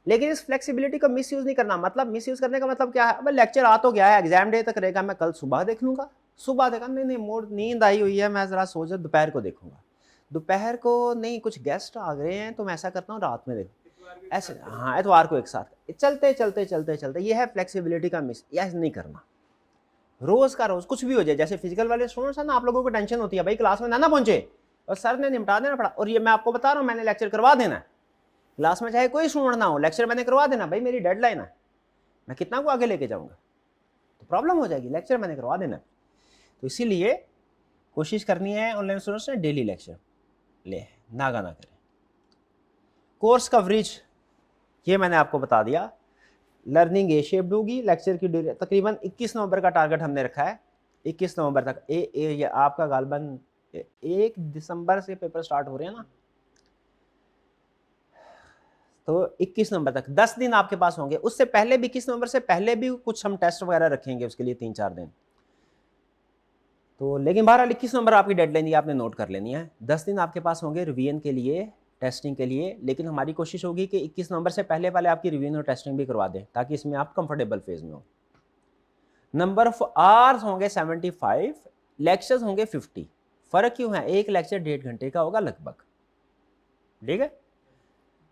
Speaker 1: लेकिन इस फ्लेक्सिबिलिटी को मिस यूज़ नहीं करना। मतलब मिस यूज़ करने का मतलब क्या है? अब लेक्चर आ तो गया है, एग्जाम डे तक रहेगा, मैं कल सुबह देख लूँगा। सुबह देखा, नहीं मूड नींद आई हुई है, मैं ज़रा सोच दोपहर को देखूँगा। दोपहर को नहीं, कुछ गेस्ट आ गए हैं तो मैं ऐसा करता हूँ रात में देखूँ, ऐसे। हाँ, एतवार को एक साथ चलते चलते चलते चलते। ये है फ्लेक्सिबिलिटी का मिस। यह नहीं करना। रोज़ का रोज़ कुछ भी हो जाए। जैसे फिजिकल वाले स्टूडेंट्स हैं ना, आप लोगों को टेंशन होती है भाई क्लास में ना पहुंचे और सर ने निपटा देना पड़ा। और ये मैं आपको बता रहा हूँ, मैंने लेक्चर करवा देना है क्लास में, चाहे कोई स्टूडेंट ना हो, लेक्चर मैंने करवा देना। भाई मेरी डेडलाइन है, मैं कितना को आगे लेके जाऊँगा तो प्रॉब्लम हो जाएगी। लेक्चर मैंने करवा देना। तो इसीलिए कोशिश करनी है ऑनलाइन स्टूडेंट्स ने डेली लेक्चर ले, नागा ना करें। कोर्स कवरेज ये मैंने आपको बता दिया। लर्निंग ए शेप्ड होगी। लेक्चर की तकरीबन 21 नवंबर का टारगेट हमने रखा है। 21 नवंबर तक ये आपका गालबन 1 दिसंबर से पेपर स्टार्ट हो रहे हैं ना, तो 21 नवंबर तक 10 दिन आपके पास होंगे। उससे पहले भी 21 नवंबर से पहले भी कुछ हम टेस्ट वगैरह रखेंगे उसके लिए 3-4 दिन। तो लेकिन बहरहाल 21 नवंबर आपकी डेडलाइन ये आपने नोट कर लेनी है। 10 दिन आपके पास होंगे रिवीजन के लिए, टेस्टिंग के लिए। लेकिन हमारी कोशिश होगी कि 21 नवंबर से पहले आपकी रिवीजन और टेस्टिंग भी करवा दें, ताकि इसमें आप कंफर्टेबल फेज में हो। नंबर ऑफ आवर्स होंगे 75, लेक्चर्स होंगे 50। फ़र्क क्यों है? एक लेक्चर 1.5 घंटे का होगा लगभग। ठीक है,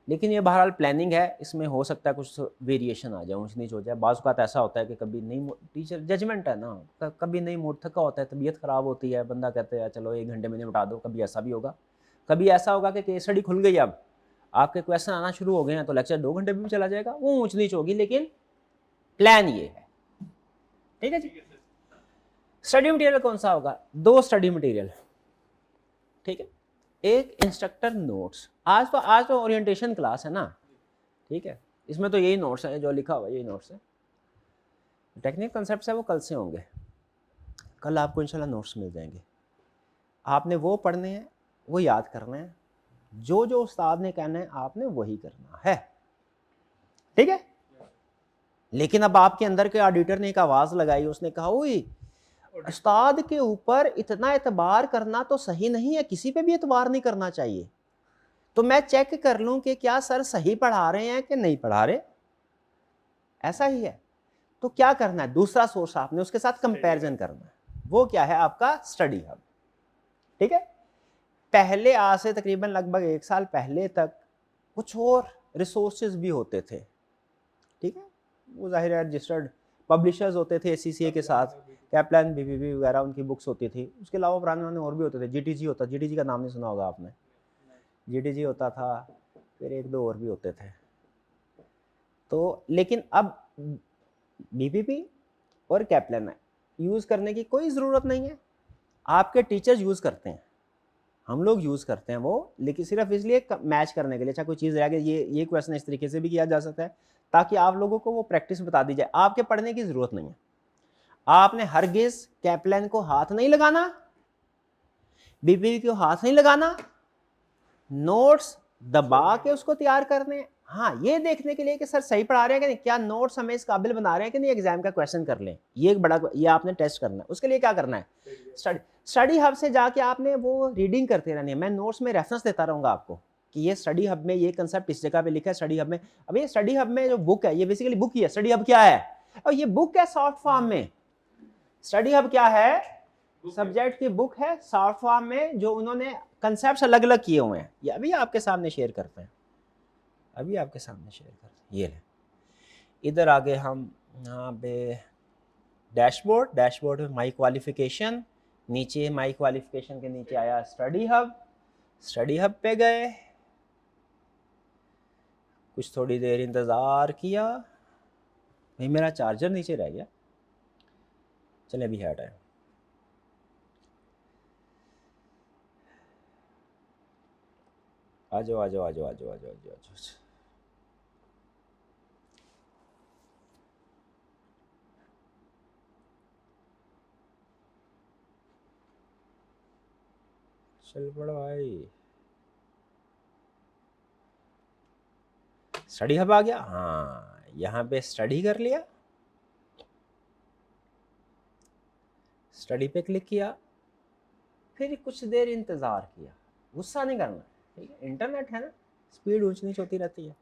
Speaker 1: लेकिन ये बहरहाल प्लानिंग है, इसमें हो सकता है कुछ वेरिएशन आ जाए, ऊंच नीच हो जाए। बाज़ औक़ात ऐसा होता है कि कभी नहीं, टीचर जजमेंट है ना, कभी नहीं मूड थका होता है, तबीयत ख़राब होती है, बंदा कहते हैं चलो 1 घंटे में निपटा दो। कभी ऐसा भी होगा। कभी ऐसा होगा कि केस स्टडी खुल गई, अब आपके क्वेश्चन आना शुरू हो गए हैं, तो लेक्चर 2 घंटे में भी चला जाएगा। वो ऊंच नीच होगी, लेकिन प्लान ये है। ठीक है जी। स्टडी मटेरियल कौन सा होगा? 2 स्टडी मटेरियल। ठीक है, एक इंस्ट्रक्टर नोट्स। आज तो ओरिएंटेशन क्लास है ना, ठीक है, इसमें तो यही नोट्स हैं, जो लिखा हुआ यही नोट्स है। टेक्निकल कॉन्सेप्ट्स है वो कल से होंगे। कल आपको इंशाल्लाह नोट्स मिल जाएंगे। आपने वो पढ़ने हैं, वो याद करना है, जो जो उस्ताद ने कहना है आपने वही करना है। ठीक है। लेकिन अब आपके अंदर के ऑडिटर ने एक आवाज़ लगाई, उसने कहा ओए उस्ताद के ऊपर इतना एतबार करना तो सही नहीं है, किसी पे भी एतबार नहीं करना चाहिए। तो मैं चेक कर लूं कि क्या सर सही पढ़ा रहे हैं कि नहीं पढ़ा रहे। ऐसा ही है। तो क्या करना है? दूसरा सोर्स आपने उसके साथ कंपैरिजन करना है। वो क्या है? आपका स्टडी हब। ठीक है। पहले आज से तकरीबन लगभग 1 साल पहले तक कुछ और रिसोर्सेज भी होते थे। ठीक है, वो जाहिर है रजिस्टर्ड पब्लिशर्स होते थे ACCA के साथ, कैप्लान BBB वगैरह उनकी बुक्स होती थी। उसके अलावा पुराने और भी होते थे। GTG होता, GTG का नाम नहीं सुना होगा आपने। GTG होता था, फिर 1-2 और भी होते थे। तो लेकिन अब BBB और कैप्लान यूज़ करने की कोई ज़रूरत नहीं है। आपके टीचर्स यूज़ करते हैं, हम लोग यूज़ करते हैं वो, लेकिन सिर्फ इसलिए मैच करने के लिए। अच्छा कोई चीज़ रह गई, ये क्वेश्चन इस तरीके से भी किया जा सकता है, ताकि आप लोगों को वो प्रैक्टिस बता दी जाए। आपके पढ़ने की ज़रूरत नहीं है। आपने हरगिज़ कैप्लान को हाथ नहीं लगाना, BBB को हाथ नहीं लगाना, नोट्स दबा के उसको तैयार करने।
Speaker 3: हाँ, ये देखने के लिए कि सर सही पढ़ा रहे हैं कि नहीं, क्या नोट्स हमें इस काबिल बना रहे हैं कि नहीं एग्जाम का क्वेश्चन कर लें, ये एक बड़ा, ये आपने टेस्ट करना है। उसके लिए क्या करना है, स्टडी हब से जाके आपने वो रीडिंग करते रहनी है। मैं नोट्स में रेफरेंस देता रहूँगा आपको कि ये स्टडी हब में ये कंसेप्ट इस जगह पे लिखा है स्टडी हब में। अब ये स्टडी हब में जो बुक है, ये बेसिकली बुक ही है। स्टडी हब क्या है, और ये बुक है सॉफ्ट फॉर्म में। स्टडी हब क्या है, सब्जेक्ट की बुक है सॉफ्ट फॉर्म में, जो उन्होंने कंसेप्ट अलग अलग किए हुए हैं। ये अभी आपके सामने शेयर करते हैं, अभी आपके सामने शेयर करते हैं। ये ले, इधर आगे हम यहाँ पे डैशबोर्ड, डैशबोर्ड में माई क्वालिफिकेशन, नीचे माई क्वालिफिकेशन के नीचे आया स्टडी हब। स्टडी हब पे गए, कुछ थोड़ी देर इंतज़ार किया। भाई मेरा चार्जर नीचे रह गया, चले अभी है टाइम। आ जाओ आ जाओ आ जाओ आ जाओ आ जाओ आ जाओ। चल पड़ो भाई, स्टडी हब आ गया। हाँ, यहाँ पे स्टडी कर लिया, स्टडी पे क्लिक किया, फिर कुछ देर इंतज़ार किया। गुस्सा नहीं करना, ठीक है, इंटरनेट है ना, स्पीड ऊंच नीच होती रहती है।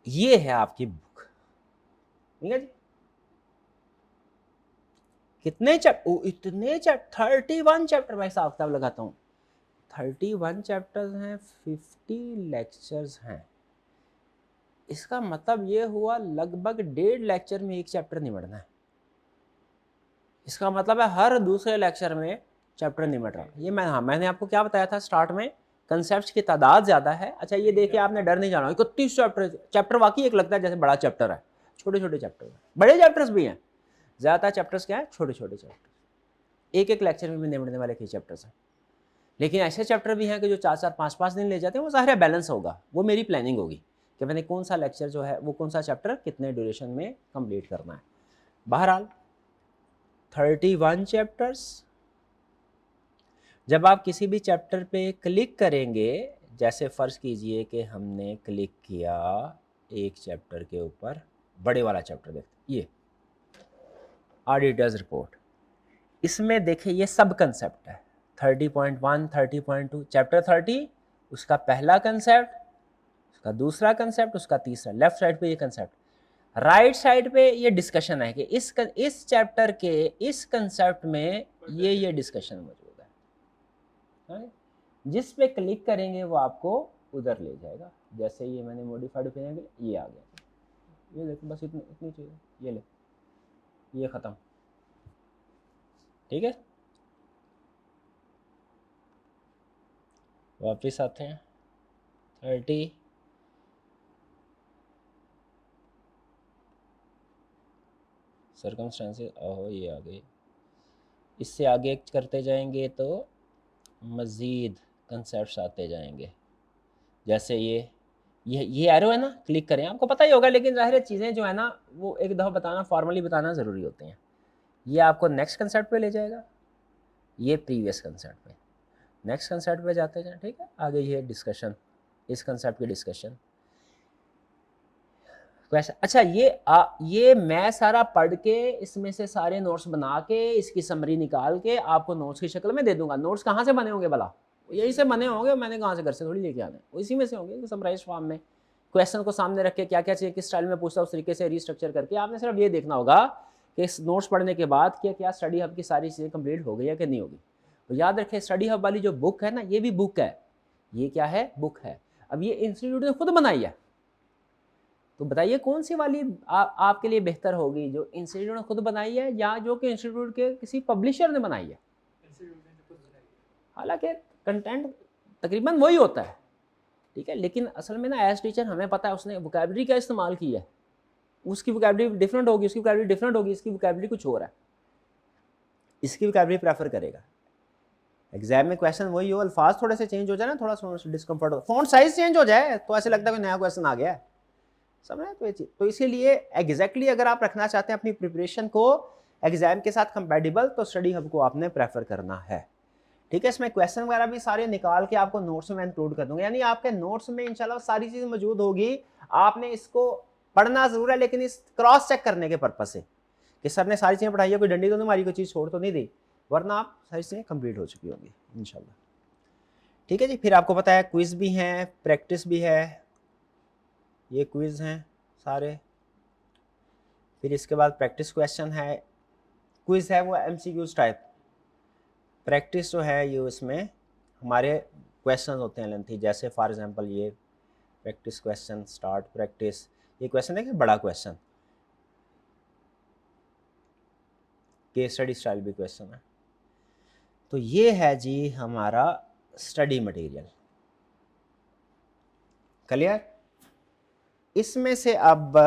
Speaker 3: ये है आपकी बुक, ठीक है जी। कितने चैप्टर, इतने चैप्टर, 31 चैप्टर। भाई साहब किताब लगाता हूँ, 31 चैप्टर्स हैं, 50 लेक्चर्स हैं। इसका मतलब ये हुआ लगभग 1.5 लेक्चर में एक चैप्टर निपटना है। इसका मतलब है हर दूसरे लेक्चर में चैप्टर निपट रहा। ये मैंने आपको क्या बताया था स्टार्ट में, कंसेप्ट्स की तादाद ज़्यादा है। अच्छा ये देखिए, आपने डर नहीं जाना 31 चैप्टर वाकई एक लगता है जैसे बड़ा चैप्टर है। छोटे छोटे चैप्टर हैं, बड़े चैप्टर्स भी हैं, ज़्यादातर चैप्टर्स क्या है, छोटे छोटे चैप्टर। एक एक लेक्चर में भी निपटने वाले कई चैप्टर्स हैं। लेकिन ऐसे चैप्टर भी हैं कि जो 4-4, 5-5 दिन ले जाते हैं। वो ज़ाहिर बैलेंस होगा, वो मेरी प्लानिंग होगी कि मैंने कौन सा लेक्चर जो है वो कौन सा चैप्टर कितने ड्यूरेशन में कंप्लीट करना है। बहरहाल 31 चैप्टर्स। जब आप किसी भी चैप्टर पे क्लिक करेंगे, जैसे फ़र्ज़ कीजिए कि हमने क्लिक किया एक चैप्टर के ऊपर, बड़े वाला चैप्टर देखते, ये ऑडिटर्स रिपोर्ट, इसमें देखिए ये सब कंसेप्ट है 30.1, 30.2, चैप्टर 30, उसका पहला कंसेप्ट, उसका दूसरा कंसेप्ट, उसका तीसरा। लेफ्ट साइड पे ये कंसेप्ट, राइट साइड पे ये डिस्कशन है कि इस चैप्टर के इस कंसेप्ट में ये डिस्कशन मौजूद है। जिस पे क्लिक करेंगे वो आपको उधर ले जाएगा। जैसे ये मैंने मॉडिफाइड ओपिनियन, ये आ गया, ये देखो, बस इतनी चीज़, ये ले, ये ख़त्म, ठीक है। वापस आते हैं 30, सर्कमस्टेंसेस, ओहो ये आ गई। इससे आगे करते जाएंगे तो मज़ीद कंसेप्ट्स आते जाएंगे। जैसे ये एरो है ना, क्लिक करें, आपको पता ही होगा, लेकिन ज़ाहिर चीज़ें जो है ना वो एक दफ़ा बताना, फॉर्मली बताना ज़रूरी होती हैं। ये आपको नेक्स्ट कंसेप्ट पे ले जाएगा, ये प्रीवियस कंसेप्ट पे, नेक्स्ट कंसेप्ट पे जाते जाएं, ठीक है। आगे ये डिस्कशन, इस कंसेप्ट की डिस्कशन। अच्छा ये मैं सारा पढ़ के इसमें से सारे नोट्स बना के इसकी समरी निकाल के आपको नोट्स की शक्ल में दे दूंगा। नोट्स कहाँ से बने होंगे भला, यही से बने होंगे, मैंने कहाँ से घर से थोड़ी लेके आने, इसी में से होंगे समराइज फॉर्म में। क्वेश्चन को सामने रख के क्या क्या चाहिए, किस स्टाइल में पूछता है, उस तरीके से रीस्ट्रक्चर करके आपने सिर्फ ये देखना होगा कि इस नोट्स पढ़ने के बाद क्या स्टडी हब की सारी चीज़ें कंप्लीट हो गई है कि नहीं होगी। तो याद रखें, स्टडी हब वाली जो बुक है ना, ये भी बुक है। ये क्या है, बुक है। अब ये इंस्टीट्यूट ने खुद बनाई है, तो बताइए कौन सी वाली आपके लिए बेहतर होगी, जो इंस्टीट्यूट ने खुद बनाई है या जो कि इंस्टीट्यूट के किसी पब्लिशर ने बनाई है। हालांकि कंटेंट तकरीबन वही होता है, ठीक है, लेकिन असल में ना एज टीचर हमें पता है उसने वोकैबुलरी क्या इस्तेमाल की है, उसकी वोकैबुलरी डिफरेंट होगी, उसकी वोकैबुलरी डिफरेंट होगी, इसकी वोकैबुलरी कुछ और है, इसकी वोकैबुलरी प्रेफर करेगा। एग्जाम में क्वेश्चन वही हो, अल्फाज थोड़े से चेंज हो जाए ना, थोड़ा डिस्कम्फर्ट हो, फ़ॉन्ट साइज चेंज हो जाए तो ऐसे लगता है कोई नया क्वेश्चन आ गया है, समझे। तो ये चीज़, तो इसीलिए एग्जैक्टली अगर आप रखना चाहते हैं अपनी प्रिपरेशन को एग्जाम के साथ कंपैटिबल, तो स्टडी हब को आपने प्रेफर करना है। ठीक है। इसमें क्वेश्चन वगैरह भी सारे निकाल के आपको नोट्स में इंक्लूड कर दूंगा, यानी आपके नोट्स में इंशाल्लाह सारी चीज़ मौजूद होगी। आपने इसको पढ़ना जरूर है, लेकिन इस क्रॉस चेक करने के पर्पज से कि सर ने सारी चीज़ें पढ़ाई है, कोई डंडी तो नहीं मारी, कोई चीज़ छोड़ तो नहीं दी, वरना आप सारी चीज़ें कंप्लीट हो चुकी होंगी इंशाल्लाह। ठीक है जी। फिर आपको पता है क्विज़ भी हैं, प्रैक्टिस भी है, ये क्विज़ हैं सारे। फिर इसके बाद प्रैक्टिस क्वेश्चन है, क्विज़ है वो MCQs टाइप, प्रैक्टिस जो है ये उसमें हमारे क्वेश्चन होते हैं लेंथी, जैसे फॉर एग्जांपल ये प्रैक्टिस क्वेश्चन, स्टार्ट प्रैक्टिस, ये क्वेश्चन है कि बड़ा क्वेश्चन, केस स्टडी स्टाइल भी क्वेश्चन है। तो ये है जी हमारा स्टडी मटेरियल, क्लियर। इसमें से अब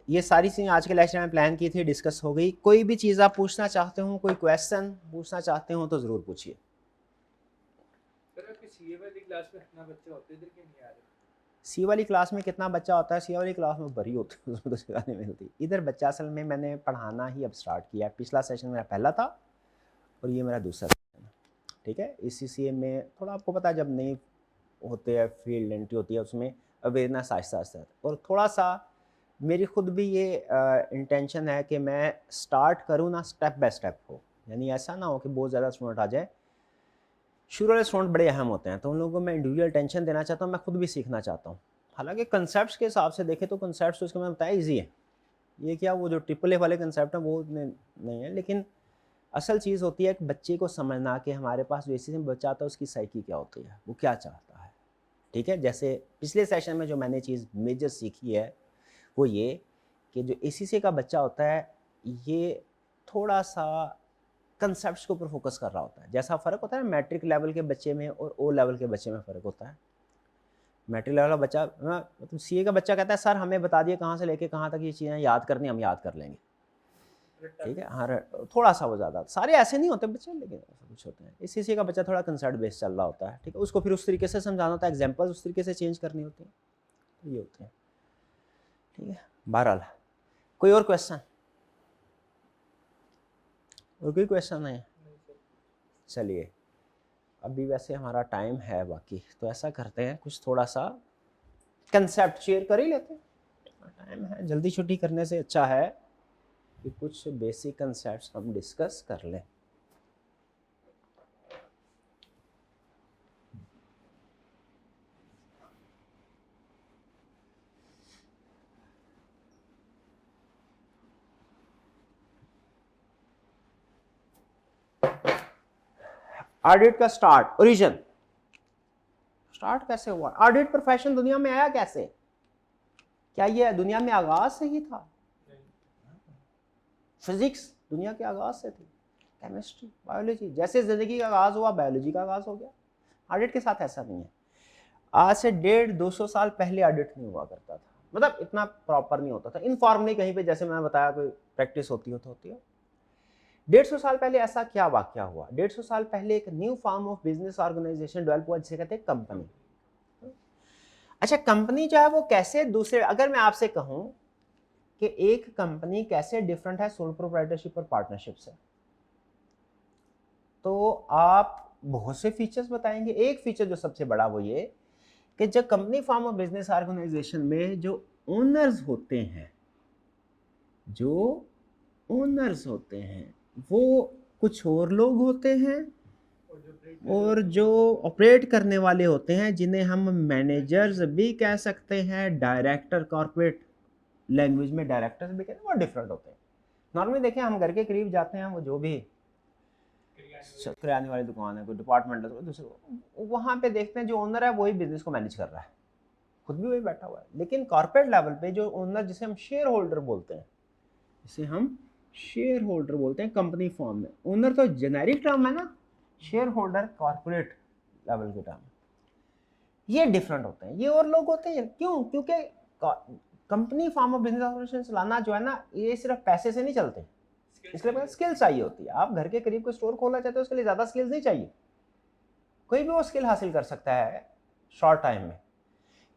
Speaker 3: ये सारी चीज़ें आज के लेक्चर में प्लान की थी, डिस्कस हो गई। कोई भी चीज़ आप पूछना चाहते हो, कोई क्वेश्चन पूछना चाहते हो तो ज़रूर पूछिए।
Speaker 2: सर आपकी सीए वाली क्लास में कितना बच्चा होता है, इधर क्यों नहीं आ रहे?
Speaker 3: सी वाली क्लास में कितना बच्चा होता है, सी वाली क्लास में भरी होती है, उसमें तो जगह नहीं मिलती। इधर बच्चा असल में मैंने पढ़ाना ही अब स्टार्ट किया है, पिछला सेशन मेरा पहला था और ये मेरा दूसरा सेशन है। ठीक है। इस CCA में थोड़ा आपको पता है जब नहीं होते हैं, फील्ड एंट्री होती है, उसमें अवेयरनेस आहिस्ता आहिस्ता, और थोड़ा सा मेरी खुद भी ये इंटेंशन है कि मैं स्टार्ट करूँ ना स्टेप बाय स्टेप हो, यानी ऐसा ना हो कि बहुत ज़्यादा स्टूडेंट आ जाए। शुरू वाले स्टूडेंट बड़े अहम होते हैं, तो उन लोगों को मैं इंडिविजुअल टेंशन देना चाहता हूँ, मैं खुद भी सीखना चाहता हूँ। हालांकि कंसेप्ट के हिसाब से देखें तो कंसेप्ट तो इसका मैंने बताया ईजी है, ये क्या वो जो AAA वाले कंसेप्ट हैं वो नहीं है, लेकिन असल चीज़ होती है कि बच्चे को समझना कि हमारे पास जो इसी में बच्चा आता है उसकी साइकी क्या होती है, वो क्या चाहता है। ठीक है। जैसे पिछले सेशन में जो मैंने चीज़ मेजर सीखी है वो ये कि जो ACCA का बच्चा होता है ये थोड़ा सा कंसेप्ट्स के ऊपर फोकस कर रहा होता है। जैसा फ़र्क होता है मैट्रिक लेवल के बच्चे में और O लेवल के बच्चे में फ़र्क होता है। मैट्रिक लेवल का बच्चा, मतलब CA का बच्चा कहता है सर हमें बता दिए कहाँ से लेके कहाँ तक ये चीज़ें याद करनी, हम याद कर लेंगे। ठीक है। हाँ, थोड़ा सा वो ज़्यादा, सारे ऐसे नहीं होते बच्चे, लेकिन ऐसा कुछ होते हैं। इस CCA का बच्चा थोड़ा कंसेप्ट बेस्ड चल रहा होता है। ठीक है। उसको फिर उस तरीके से समझाना होता है, एग्जाम्पल्स उस तरीके से चेंज करनी होती है, तो ये होते हैं। ठीक है। बहरहाल कोई और क्वेश्चन, और कोई क्वेश्चन नहीं? चलिए अभी वैसे हमारा टाइम है बाकी, तो ऐसा करते हैं कुछ थोड़ा सा कंसेप्ट शेयर कर ही लेते हैं, टाइम है, जल्दी छुट्टी करने से अच्छा है कि कुछ बेसिक कंसेप्ट्स हम डिस्कस कर लें। ऑडिट का स्टार्ट, ओरिजिन, स्टार्ट कैसे हुआ? ऑडिट प्रोफेशन दुनिया में आया कैसे? क्या ये दुनिया में आगाज से ही था? फिजिक्स दुनिया के आगाज से थी, केमिस्ट्री, बायोलॉजी, जैसे जिंदगी का आगाज हुआ बायोलॉजी का आगाज हो गया। ऑडिट के साथ ऐसा नहीं है। आज से 150-200 साल पहले ऑडिट नहीं हुआ करता था, मतलब इतना प्रॉपर नहीं होता था, इनफॉर्मली कहीं पे, जैसे मैंने बताया कोई प्रैक्टिस होती हो तो होती हो। 150 साल पहले ऐसा क्या वाकया हुआ? 150 साल पहले एक new form of business organization develop हुआ जिसे कहते हैं कंपनी। अच्छा, कंपनी जो है वो कैसे दूसरे, अगर मैं आपसे कहूं कि एक कंपनी कैसे डिफरेंट है सोल प्रोप्राइटरशिप और पार्टनरशिप से, तो आप बहुत से फीचर्स बताएंगे। एक फीचर जो सबसे बड़ा वो ये कि जब company form of business organization में जो ओनर्स होते हैं, वो कुछ और लोग होते हैं, और जो ऑपरेट करने वाले होते हैं जिन्हें हम मैनेजर्स भी कह सकते हैं, डायरेक्टर, कॉर्पोरेट लैंग्वेज में डायरेक्टर्स भी कहते हैं, वो डिफरेंट होते हैं। नॉर्मली देखें हम घर के करीब जाते हैं, वो जो भी किराने वाली दुकान है, कोई डिपार्टमेंट है, दूसरे वहाँ पे देखते हैं जो ओनर है वही बिजनेस को मैनेज कर रहा है, खुद भी वही बैठा हुआ है। लेकिन कॉर्पोरेट लेवल पे जो ओनर, जिसे हम शेयर होल्डर बोलते हैं, कंपनी फॉर्म में, ओनर तो जेनेरिक टर्म है ना, शेयर होल्डर कॉर्पोरेट लेवल के टर्म, ये डिफरेंट होते हैं, ये और लोग होते हैं। क्यों? क्योंकि company form of business organization चलाना जो है ना, ये सिर्फ पैसे से नहीं चलते, इसके लिए स्किल चाहिए होती है। आप घर के करीब कोई स्टोर खोलना चाहते हो, उसके लिए ज़्यादा स्किल्स नहीं चाहिए, कोई भी वो स्किल हासिल कर सकता है शॉर्ट टाइम में।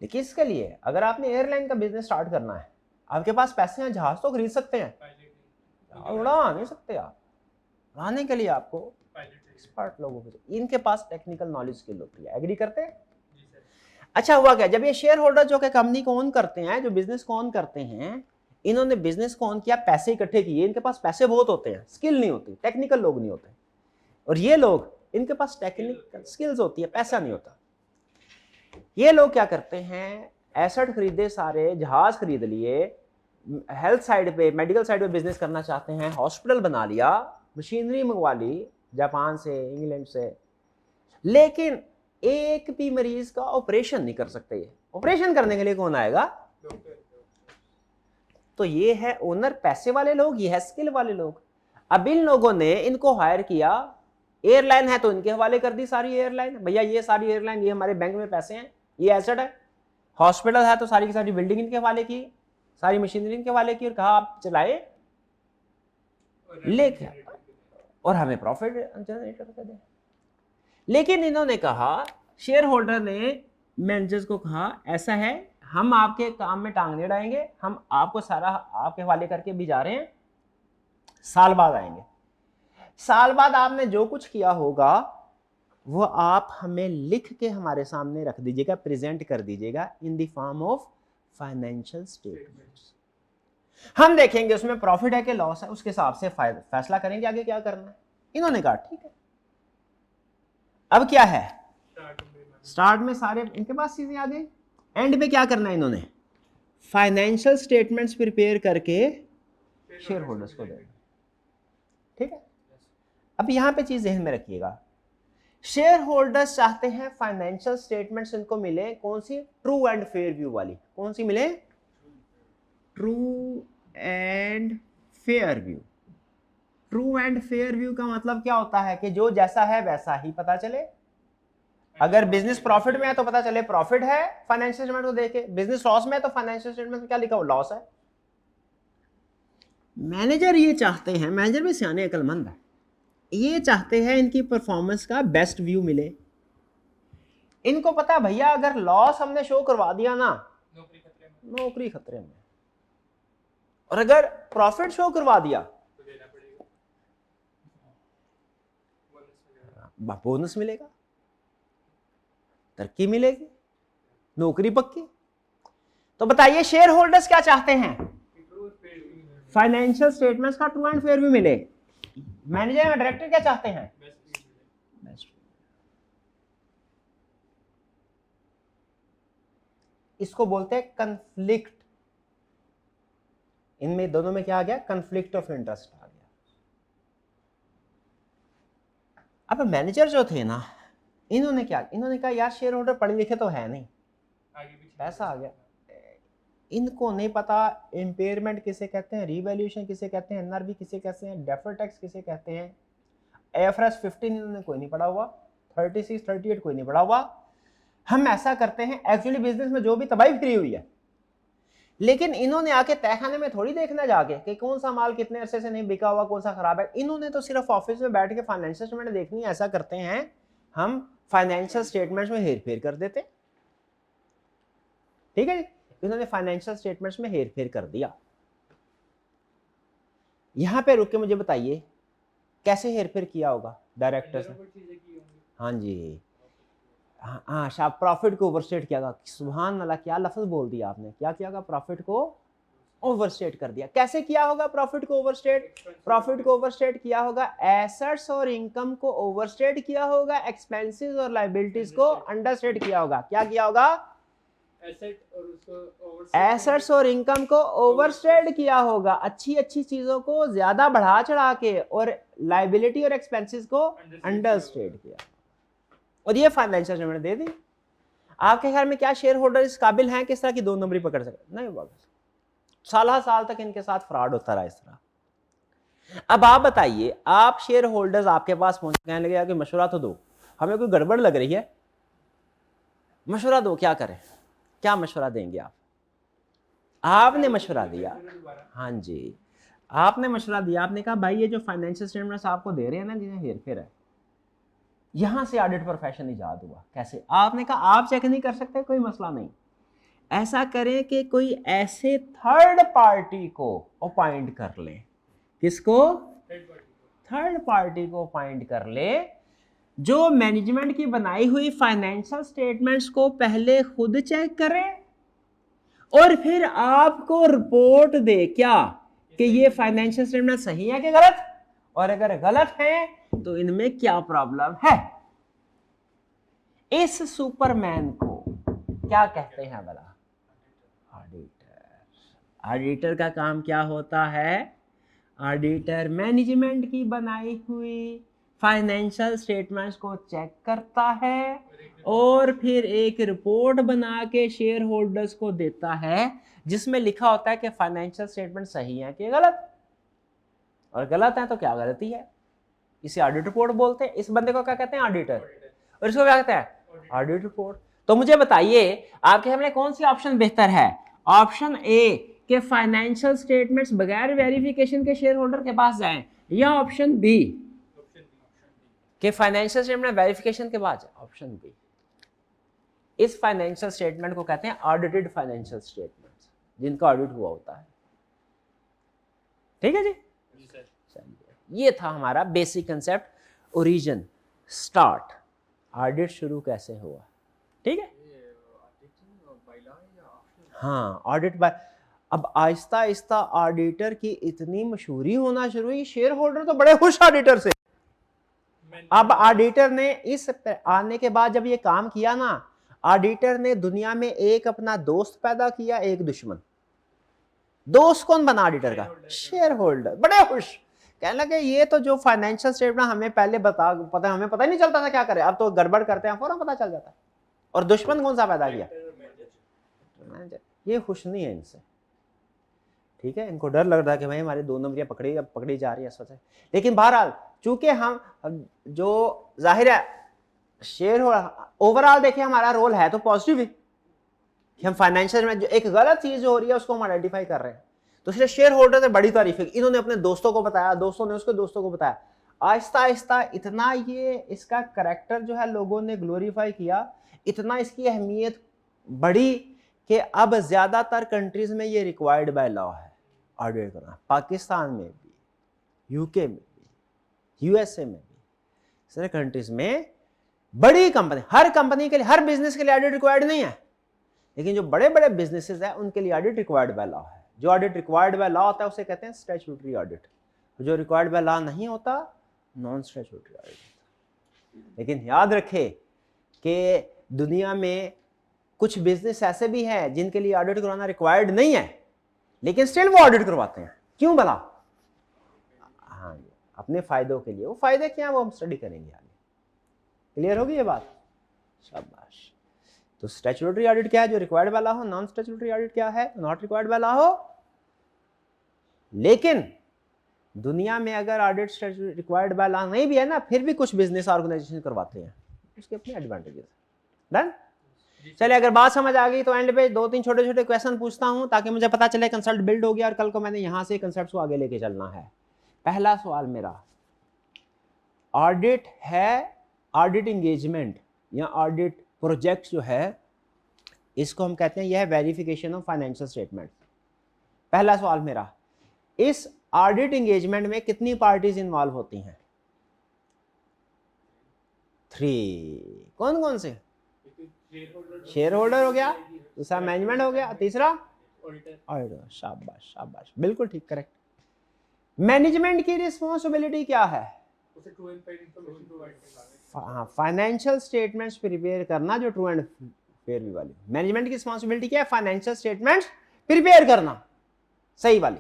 Speaker 3: लेकिन इसके लिए अगर आपने एयरलाइन का बिजनेस स्टार्ट करना है, आपके पास पैसे हैं, जहाज तो खरीद सकते हैं, उड़ा नहीं सकते आप। उड़ाने के लिए आपको एक्सपर्ट लोगों को, इनके पास टेक्निकल नॉलेज स्किल होती है। एग्री करते हैं? अच्छा हुआ क्या, जब ये शेयर होल्डर जो कि कंपनी को ओन करते हैं, जो बिजनेस को ओन करते हैं, इन्होंने बिजनेस को ओन किया, पैसे इकट्ठे किए, इनके पास पैसे बहुत होते हैं, स्किल नहीं होती, टेक्निकल लोग नहीं होते। और ये लोग, इनके पास टेक्निकल स्किल्स होती है, पैसा नहीं होता। ये लोग क्या करते हैं, एसेट खरीदे, सारे जहाज खरीद लिए, हेल्थ साइड पे, मेडिकल साइड पे बिजनेस करना चाहते हैं, हॉस्पिटल बना लिया, मशीनरी मंगवा ली जापान से, इंग्लैंड से, लेकिन एक भी मरीज का ऑपरेशन नहीं कर सकते। ये ऑपरेशन करने के लिए कौन आएगा? तो ये है ओनर, पैसे वाले लोग, ये है स्किल वाले लोग। अब इन लोगों ने इनको हायर किया, एयरलाइन है तो इनके हवाले कर दी सारी एयरलाइन, भैया ये सारी एयरलाइन, ये हमारे बैंक में पैसे हैं, ये एसेट है। हॉस्पिटल है तो सारी की सारी बिल्डिंग इनके हवाले की, सारी मशीनरी इनके हवाले की, और कहा आप चलाए लेके, और हमें प्रॉफिट जनरेट करके दे। लेकिन इन्होंने कहा, शेयर होल्डर ने मैनेजर्स को कहा, ऐसा है हम आपके काम में टांग नहीं अड़ाएंगे, हम आपको सारा आपके हवाले करके भी जा रहे हैं, साल बाद आएंगे, साल बाद आपने जो कुछ किया होगा वो आप हमें लिख के हमारे सामने रख दीजिएगा, प्रेजेंट कर दीजिएगा in the form of financial statements. हम देखेंगे उसमें प्रॉफिट है कि लॉस है, उसके हिसाब से फैसला करेंगे आगे क्या करना है। इन्होंने कहा ठीक है। अब क्या है, स्टार्ट में सारे इनके पास चीजें आ गई, एंड में क्या करना है, इन्होंने फाइनेंशियल स्टेटमेंट्स प्रिपेयर करके शेयर होल्डर्स को देना। ठीक है, अब यहां पे चीज ध्यान में रखिएगा, शेयर होल्डर्स चाहते हैं फाइनेंशियल स्टेटमेंट्स इनको मिले, कौन सी? ट्रू एंड फेयर व्यू वाली। कौन सी मिले? True and fair view. True and fair view का मतलब क्या होता है कि जो जैसा है वैसा ही पता चले। अगर बिजनेस प्रॉफिट में है तो पता चले प्रॉफिट है फाइनेंशियल स्टेटमेंट को देखे, बिजनेस लॉस में है तो फाइनेंशियल स्टेटमेंट में क्या लिखा हो, लॉस है। मैनेजर ये चाहते हैं, मैनेजर भी सियाने अकलमंद है, ये चाहते हैं इनकी परफॉर्मेंस का बेस्ट व्यू मिले। इनको पता है भैया अगर लॉस हमने शो करवा दिया ना, नौकरी खतरे में, और अगर प्रॉफिट शो करवा दिया बोनस मिलेगा, तरक्की मिलेगी, नौकरी पक्की। तो बताइए शेयर होल्डर्स क्या चाहते हैं? फाइनेंशियल स्टेटमेंट्स का ट्रू एंड फेयर व्यू मिले। मैनेजर या डायरेक्टर क्या चाहते हैं? बेस्ट। इसको बोलते हैं कन्फ्लिक्ट। इनमें दोनों में क्या आ गया? कन्फ्लिक्ट ऑफ इंटरेस्ट आ गया। अब मैनेजर जो थे ना, इन्होंने क्या, इन्होंने कहा यार शेयर होल्डर पढ़े लिखे तो है नहीं, पैसा आ गया, इनको नहीं पता इम्पेयरमेंट किसे कहते हैं, रीवैल्यूएशन किसे कहते हैं, एनआरवी किसे कहते हैं, डेफर्ड टैक्स किसे कहते हैं, IFRS 15 इन्होंने कोई नहीं पढ़ा हुआ, 36, 38 कोई नहीं पढ़ा हुआ। हम ऐसा करते हैं, एक्चुअली बिजनेस में जो भी तबाही फिरी हुई है, लेकिन इन्होंने आके तहखाने में थोड़ी देखना जाके कि कौन सा माल कितने अरसे से नहीं बिका हुआ, कौन सा खराब है। इन्होंने तो सिर्फ ऑफिस में बैठ के फाइनेंशियल स्टेटमेंट देखनी है। ऐसा करते हैं हम, फाइनेंशियल स्टेटमेंट्स में हेर फेर कर देते। ठीक है जी, इन्होंने फाइनेंशियल स्टेटमेंट्स में हेर फेर कर दिया। यहां पे रुक के मुझे बताइए कैसे हेर फेर किया होगा डायरेक्टर्स ने? हाँ जी, हाँ शायद प्रॉफिट को ओवरस्टेट किया होगा। सुभान अल्लाह, क्या लफ्ज बोल दिया आपने, क्या किया होगा? प्रॉफिट को ओवरस्टेट कर दिया। कैसे किया होगा प्रॉफिट को ओवरस्टेट? प्रॉफिट को ओवरस्टेट किया होगा, एसेट्स और इनकम को ओवरस्टेट किया होगा, एक्सपेंसेस और लायबिलिटीज को अंडरस्टेट किया होगा। क्या किया होगा? एसेट्स और इनकम को ओवरस्टेट किया होगा, अच्छी अच्छी चीजों को ज्यादा बढ़ा चढ़ा के, और लायबिलिटी और एक्सपेंसेस को अंडरस्टेट किया। और ये फाइनेंशियल स्टेटमेंट दे दी। आपके ख्याल में क्या शेयर होल्डर इस काबिल हैं किस तरह की 2 नंबरी पकड़ सकते? नहीं हुआ। साल तक इनके साथ फ्रॉड होता रहा इस तरह। अब आप बताइए, आप शेयर होल्डर्स आपके पास पहुंच कहने लगे कि मशवरा तो दो, हमें कोई गड़बड़ लग रही है, मशवरा दो, क्या करें? क्या मशवरा देंगे आप? आपने मशवरा दिया, हाँ जी, आपने मशवरा दिया, आपने कहा भाई ये जो फाइनेंशियल स्टेटमेंट्स आपको दे रहे हैं ना, जिन्हें हेर फेर है, यहां से ऑडिट प्रोफेशन इजाद हुआ। कैसे? आपने कहा आप चेक नहीं कर सकते, कोई मसला नहीं, ऐसा करें कि कोई ऐसे थर्ड पार्टी को अपॉइंट कर ले। किसको? थर्ड पार्टी को अपॉइंट कर ले जो मैनेजमेंट की बनाई हुई फाइनेंशियल स्टेटमेंट्स को पहले खुद चेक करे और फिर आपको रिपोर्ट दे क्या कि ये फाइनेंशियल स्टेटमेंट सही है कि गलत, और अगर गलत है तो इनमें क्या प्रॉब्लम है। इस सुपरमैन को क्या कहते हैं भला? ऑडिटर। ऑडिटर का काम क्या होता है? ऑडिटर मैनेजमेंट की बनाई हुई फाइनेंशियल स्टेटमेंट्स को चेक करता है और फिर एक रिपोर्ट बना के शेयर होल्डर्स को देता है जिसमें लिखा होता है कि फाइनेंशियल स्टेटमेंट सही है कि गलत, और गलत है तो क्या गलती है। इसे ऑडिट रिपोर्ट बोलते हैं। इस बंदे को क्या कहते हैं? ऑडिटर। और इसको क्या कहते हैं? Audit report. तो मुझे बताइए आपके सामने कौन सी ऑप्शन बेहतर है? ऑप्शन ए के फाइनेंशियल स्टेटमेंट्स बगैर वेरिफिकेशन के शेयर होल्डर के पास जाएं, या ऑप्शन बी के फाइनेंशियल स्टेटमेंट वेरिफिकेशन के बाद? Option B. इस फाइनेंशियल स्टेटमेंट को कहते हैं ऑडिटेड फाइनेंशियल स्टेटमेंट्स, जिनका ऑडिट हुआ होता है। ठीक है जी। ये था हमारा basic concept, origin, start, audit शुरू कैसे हुआ। ठीक है। हाँ, ऑडिट बाय। अब आहिस्ता आहिस्ता ऑडिटर की इतनी मशहूरी होना शुरू हुई, शेयर होल्डर तो बड़े खुश ऑडिटर से। अब ऑडिटर ने इस आने के बाद जब ये काम किया ना, ऑडिटर ने दुनिया में एक अपना दोस्त पैदा किया, एक दुश्मन। दोस्त कौन बना ऑडिटर का? Share holder. बड़े खुश, कहने लगे ये तो जो फाइनेंशियल स्टेटमेंट हमें पहले पता हमें पता ही नहीं चलता था क्या करें, अब तो गड़बड़ करते हैं फौरन पता चल जाता है। और दुश्मन कौन सा पैदा किया? ये खुश नहीं है इनसे। ठीक है, इनको डर लग रहा है कि भाई हमारी 2 नंबरियां पकड़ी जा रही है सोचे। लेकिन बहरहाल चूंकि हम जो जाहिर है शेयर ओवरऑल देखिए हमारा रोल है तो पॉजिटिव ही कि हम फाइनेंशियल में जो एक गलत चीज जो हो रही है उसको हम आइडेंटिफाई कर रहे हैं। तो इसलिए शेयर होल्डर ने बड़ी तारीफ की, इन्होंने अपने दोस्तों को बताया, दोस्तों ने उसके दोस्तों को बताया। आहिस्ता आहिस्ता इतना ये इसका करैक्टर जो है लोगों ने ग्लोरीफाई किया, इतना इसकी अहमियत बढ़ी कि अब ज्यादातर कंट्रीज में ये रिक्वायर्ड बाय लॉ है ऑडिट करना। पाकिस्तान में भी, यूके में भी, यूएसए में भी, सारे कंट्रीज में बड़ी कंपनी, हर कंपनी के लिए, हर बिजनेस के लिए ऑडिट रिक्वायर्ड नहीं है, लेकिन जो बड़े बड़े बिजनेसेस हैं उनके लिए ऑडिट रिक्वायर्ड बाय लॉ है। जो ऑडिट रिक्वायर्ड बाय लॉ होता है उसे कहते हैं स्टैट्यूटरी ऑडिट, जो रिक्वायर्ड बाय लॉ नहीं होता नॉन स्टैट्यूटरी ऑडिट। लेकिन याद रखें कि दुनिया में कुछ बिजनेस ऐसे भी हैं जिनके लिए ऑडिट करवाना रिक्वायर्ड नहीं है, लेकिन स्टिल वो ऑडिट करवाते हैं। क्यों भला? हाँ, अपने फायदों के लिए। वो फायदे क्या है वो हम स्टडी करेंगे आगे। क्लियर होगी ये बात? शाबाश। तो स्टैट्यूटरी ऑडिट क्या है? जो रिक्वायर्ड वाला हो। नॉन स्टैट्यूटरी ऑडिट क्या है? नॉट रिक्वायर्ड वाला हो। लेकिन दुनिया में अगर ऑडिट रिक्वायर्ड वाला नहीं भी है ना, फिर भी कुछ बिजनेस ऑर्गेनाइजेशन करवाते हैं, उसके अपने एडवांटेजेस। डन? चलिए, अगर बात समझ आ गई तो एंड पे 2-3 छोटे छोटे क्वेश्चन पूछता हूं ताकि मुझे पता चले कंसेप्ट बिल्ड हो गया और कल को मैंने यहां से कंसेप्ट को आगे लेके चलना है। पहला सवाल मेरा, ऑडिट है, ऑडिट इंगेजमेंट या ऑडिट प्रोजेक्ट जो है इसको हम कहते हैं यह है वेरिफिकेशन ऑफ फाइनेंशियल स्टेटमेंट। पहला सवाल मेरा, इस ऑडिट इंगेजमेंट में कितनी पार्टीज इन्वॉल्व होती हैं? 3। कौन कौन से? शेयर होल्डर हो गया, दूसरा मैनेजमेंट हो गया, तीसरा ऑडिटर। शाबाश शाबाश, बिल्कुल ठीक, करेक्ट। मैनेजमेंट की रिस्पॉन्सिबिलिटी क्या है? फाइनेंशियल स्टेटमेंट्स प्रिपेयर करना, जो ट्रू एंड फेयर भी वाली। मैनेजमेंट की रिस्पॉन्सिबिलिटी क्या है? फाइनेंशियल स्टेटमेंट्स प्रिपेयर करना, सही वाली।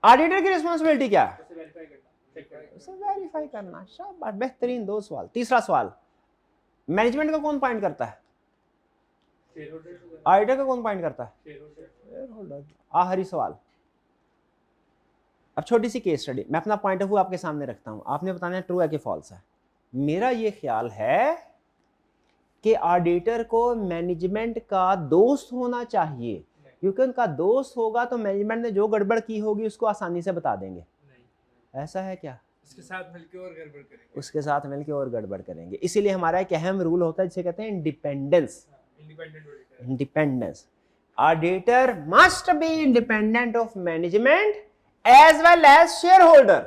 Speaker 3: ऑडिटर की रिस्पॉन्सिबिलिटी क्या है? उसे वेरीफाई करना। शाबाश, बेहतरीन 2 सवाल। तीसरा सवाल, मैनेजमेंट का कौन पॉइंट करता है? ऑडिटर का कौन पॉइंट करता है? Share holder. आखिरी सवाल, अब छोटी सी केस स्टडी, मैं अपना पॉइंट ऑफ व्यू आपके सामने रखता हूं, आपने बताना है ट्रू है कि फॉल्स है। मेरा ये ख्याल है कि ऑडिटर को मैनेजमेंट का दोस्त होना चाहिए, क्योंकि उनका दोस्त होगा तो मैनेजमेंट ने जो गड़बड़ की होगी उसको आसानी से बता देंगे। ऐसा है क्या?
Speaker 2: उसके साथ मिलकर और गड़बड़ करेंगे।
Speaker 3: उसके साथ मिलकर और गड़बड़ करेंगे। इसीलिए हमारा एक अहम रूल होता है जिसे कहते हैं independence. Independence. Auditor must be independent of management as well as shareholder.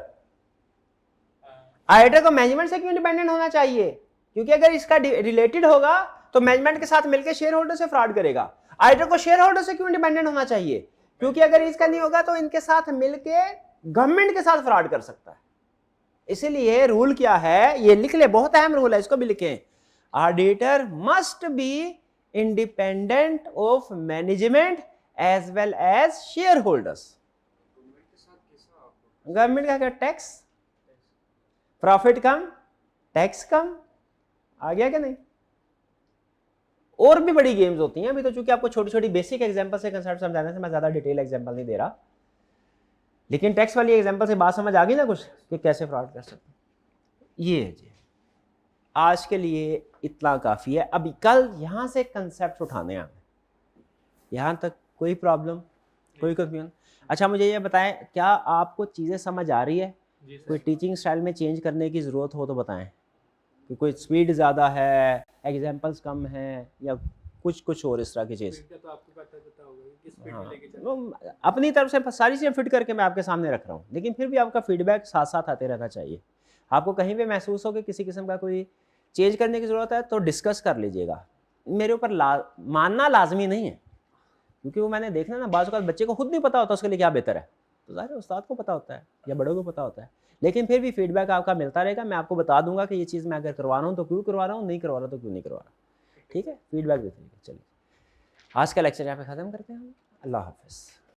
Speaker 3: Auditor को मैनेजमेंट से क्यों इंडिपेंडेंट होना चाहिए? क्योंकि अगर इसका रिलेटेड होगा तो मैनेजमेंट के साथ मिलकर शेयर होल्डर से फ्रॉड करेगा। ऑडिटर को शेयर होल्डर से क्यों इंडिपेंडेंट होना चाहिए? क्योंकि अगर इसका नहीं होगा तो इनके साथ मिलकर गवर्नमेंट के साथ फ्रॉड कर सकता है। इसीलिए रूल क्या है, ये लिख ले, बहुत अहम रूल है, इसको भी लिखें। Auditor must be independent of management as well as shareholders. Government का क्या? टैक्स, प्रॉफिट कम, टैक्स कम, आ गया क्या नहीं? और भी बड़ी गेम्स होती हैं। अभी तो चूंकि आपको छोटी छोटी बेसिक एग्जांपल से कंसेप्ट समझाने से मैं ज्यादा डिटेल एग्जांपल नहीं दे रहा, लेकिन टैक्स वाली एग्जांपल से बात समझ आ गई ना कुछ कि कैसे फ्रॉड कर सकते हैं। ये है जी, आज के लिए इतना काफ़ी है। अभी कल यहाँ से कंसेप्ट उठाने हैं, यहाँ तक कोई प्रॉब्लम, कोई कंफ्यूजन? अच्छा मुझे ये बताएं, क्या आपको चीज़ें समझ आ रही है? कोई टीचिंग स्टाइल में चेंज करने की ज़रूरत हो तो बताएं, कि कोई स्पीड ज़्यादा है, एग्जांपल्स कम हैं, या कुछ और इस तरह की चीज़?
Speaker 2: तो आपको पता होगा कि स्पीड
Speaker 3: हाँ,
Speaker 2: में लेके चलना।
Speaker 3: वो अपनी तरफ से सारी चीज़ें फिट करके मैं आपके सामने रख रहा हूँ, लेकिन फिर भी आपका फीडबैक साथ साथ आते रहना चाहिए। आपको कहीं भी महसूस हो कि किसी किस्म का कोई चेंज करने की ज़रूरत है तो डिस्कस कर लीजिएगा। मेरे ऊपर मानना लाजमी नहीं है, क्योंकि वो मैंने देखना ना, बाज़ औक़ात बच्चे को खुद नहीं पता होता उसके लिए क्या बेहतर है, तो ज़ाहिर है उस्ताद को पता होता है या बड़ों को पता होता है। लेकिन फिर भी फीडबैक आपका मिलता रहेगा, मैं आपको बता दूंगा कि ये चीज़ मैं अगर करवा रहा हूँ तो क्यों करवा रहा हूँ, नहीं करवा रहा तो क्यों नहीं करवा रहा। ठीक है, फीडबैक देते रहिए। चलिए आज का लेक्चर यहाँ पे ख़त्म करते हैं हम। अल्लाह हाफ़िज़।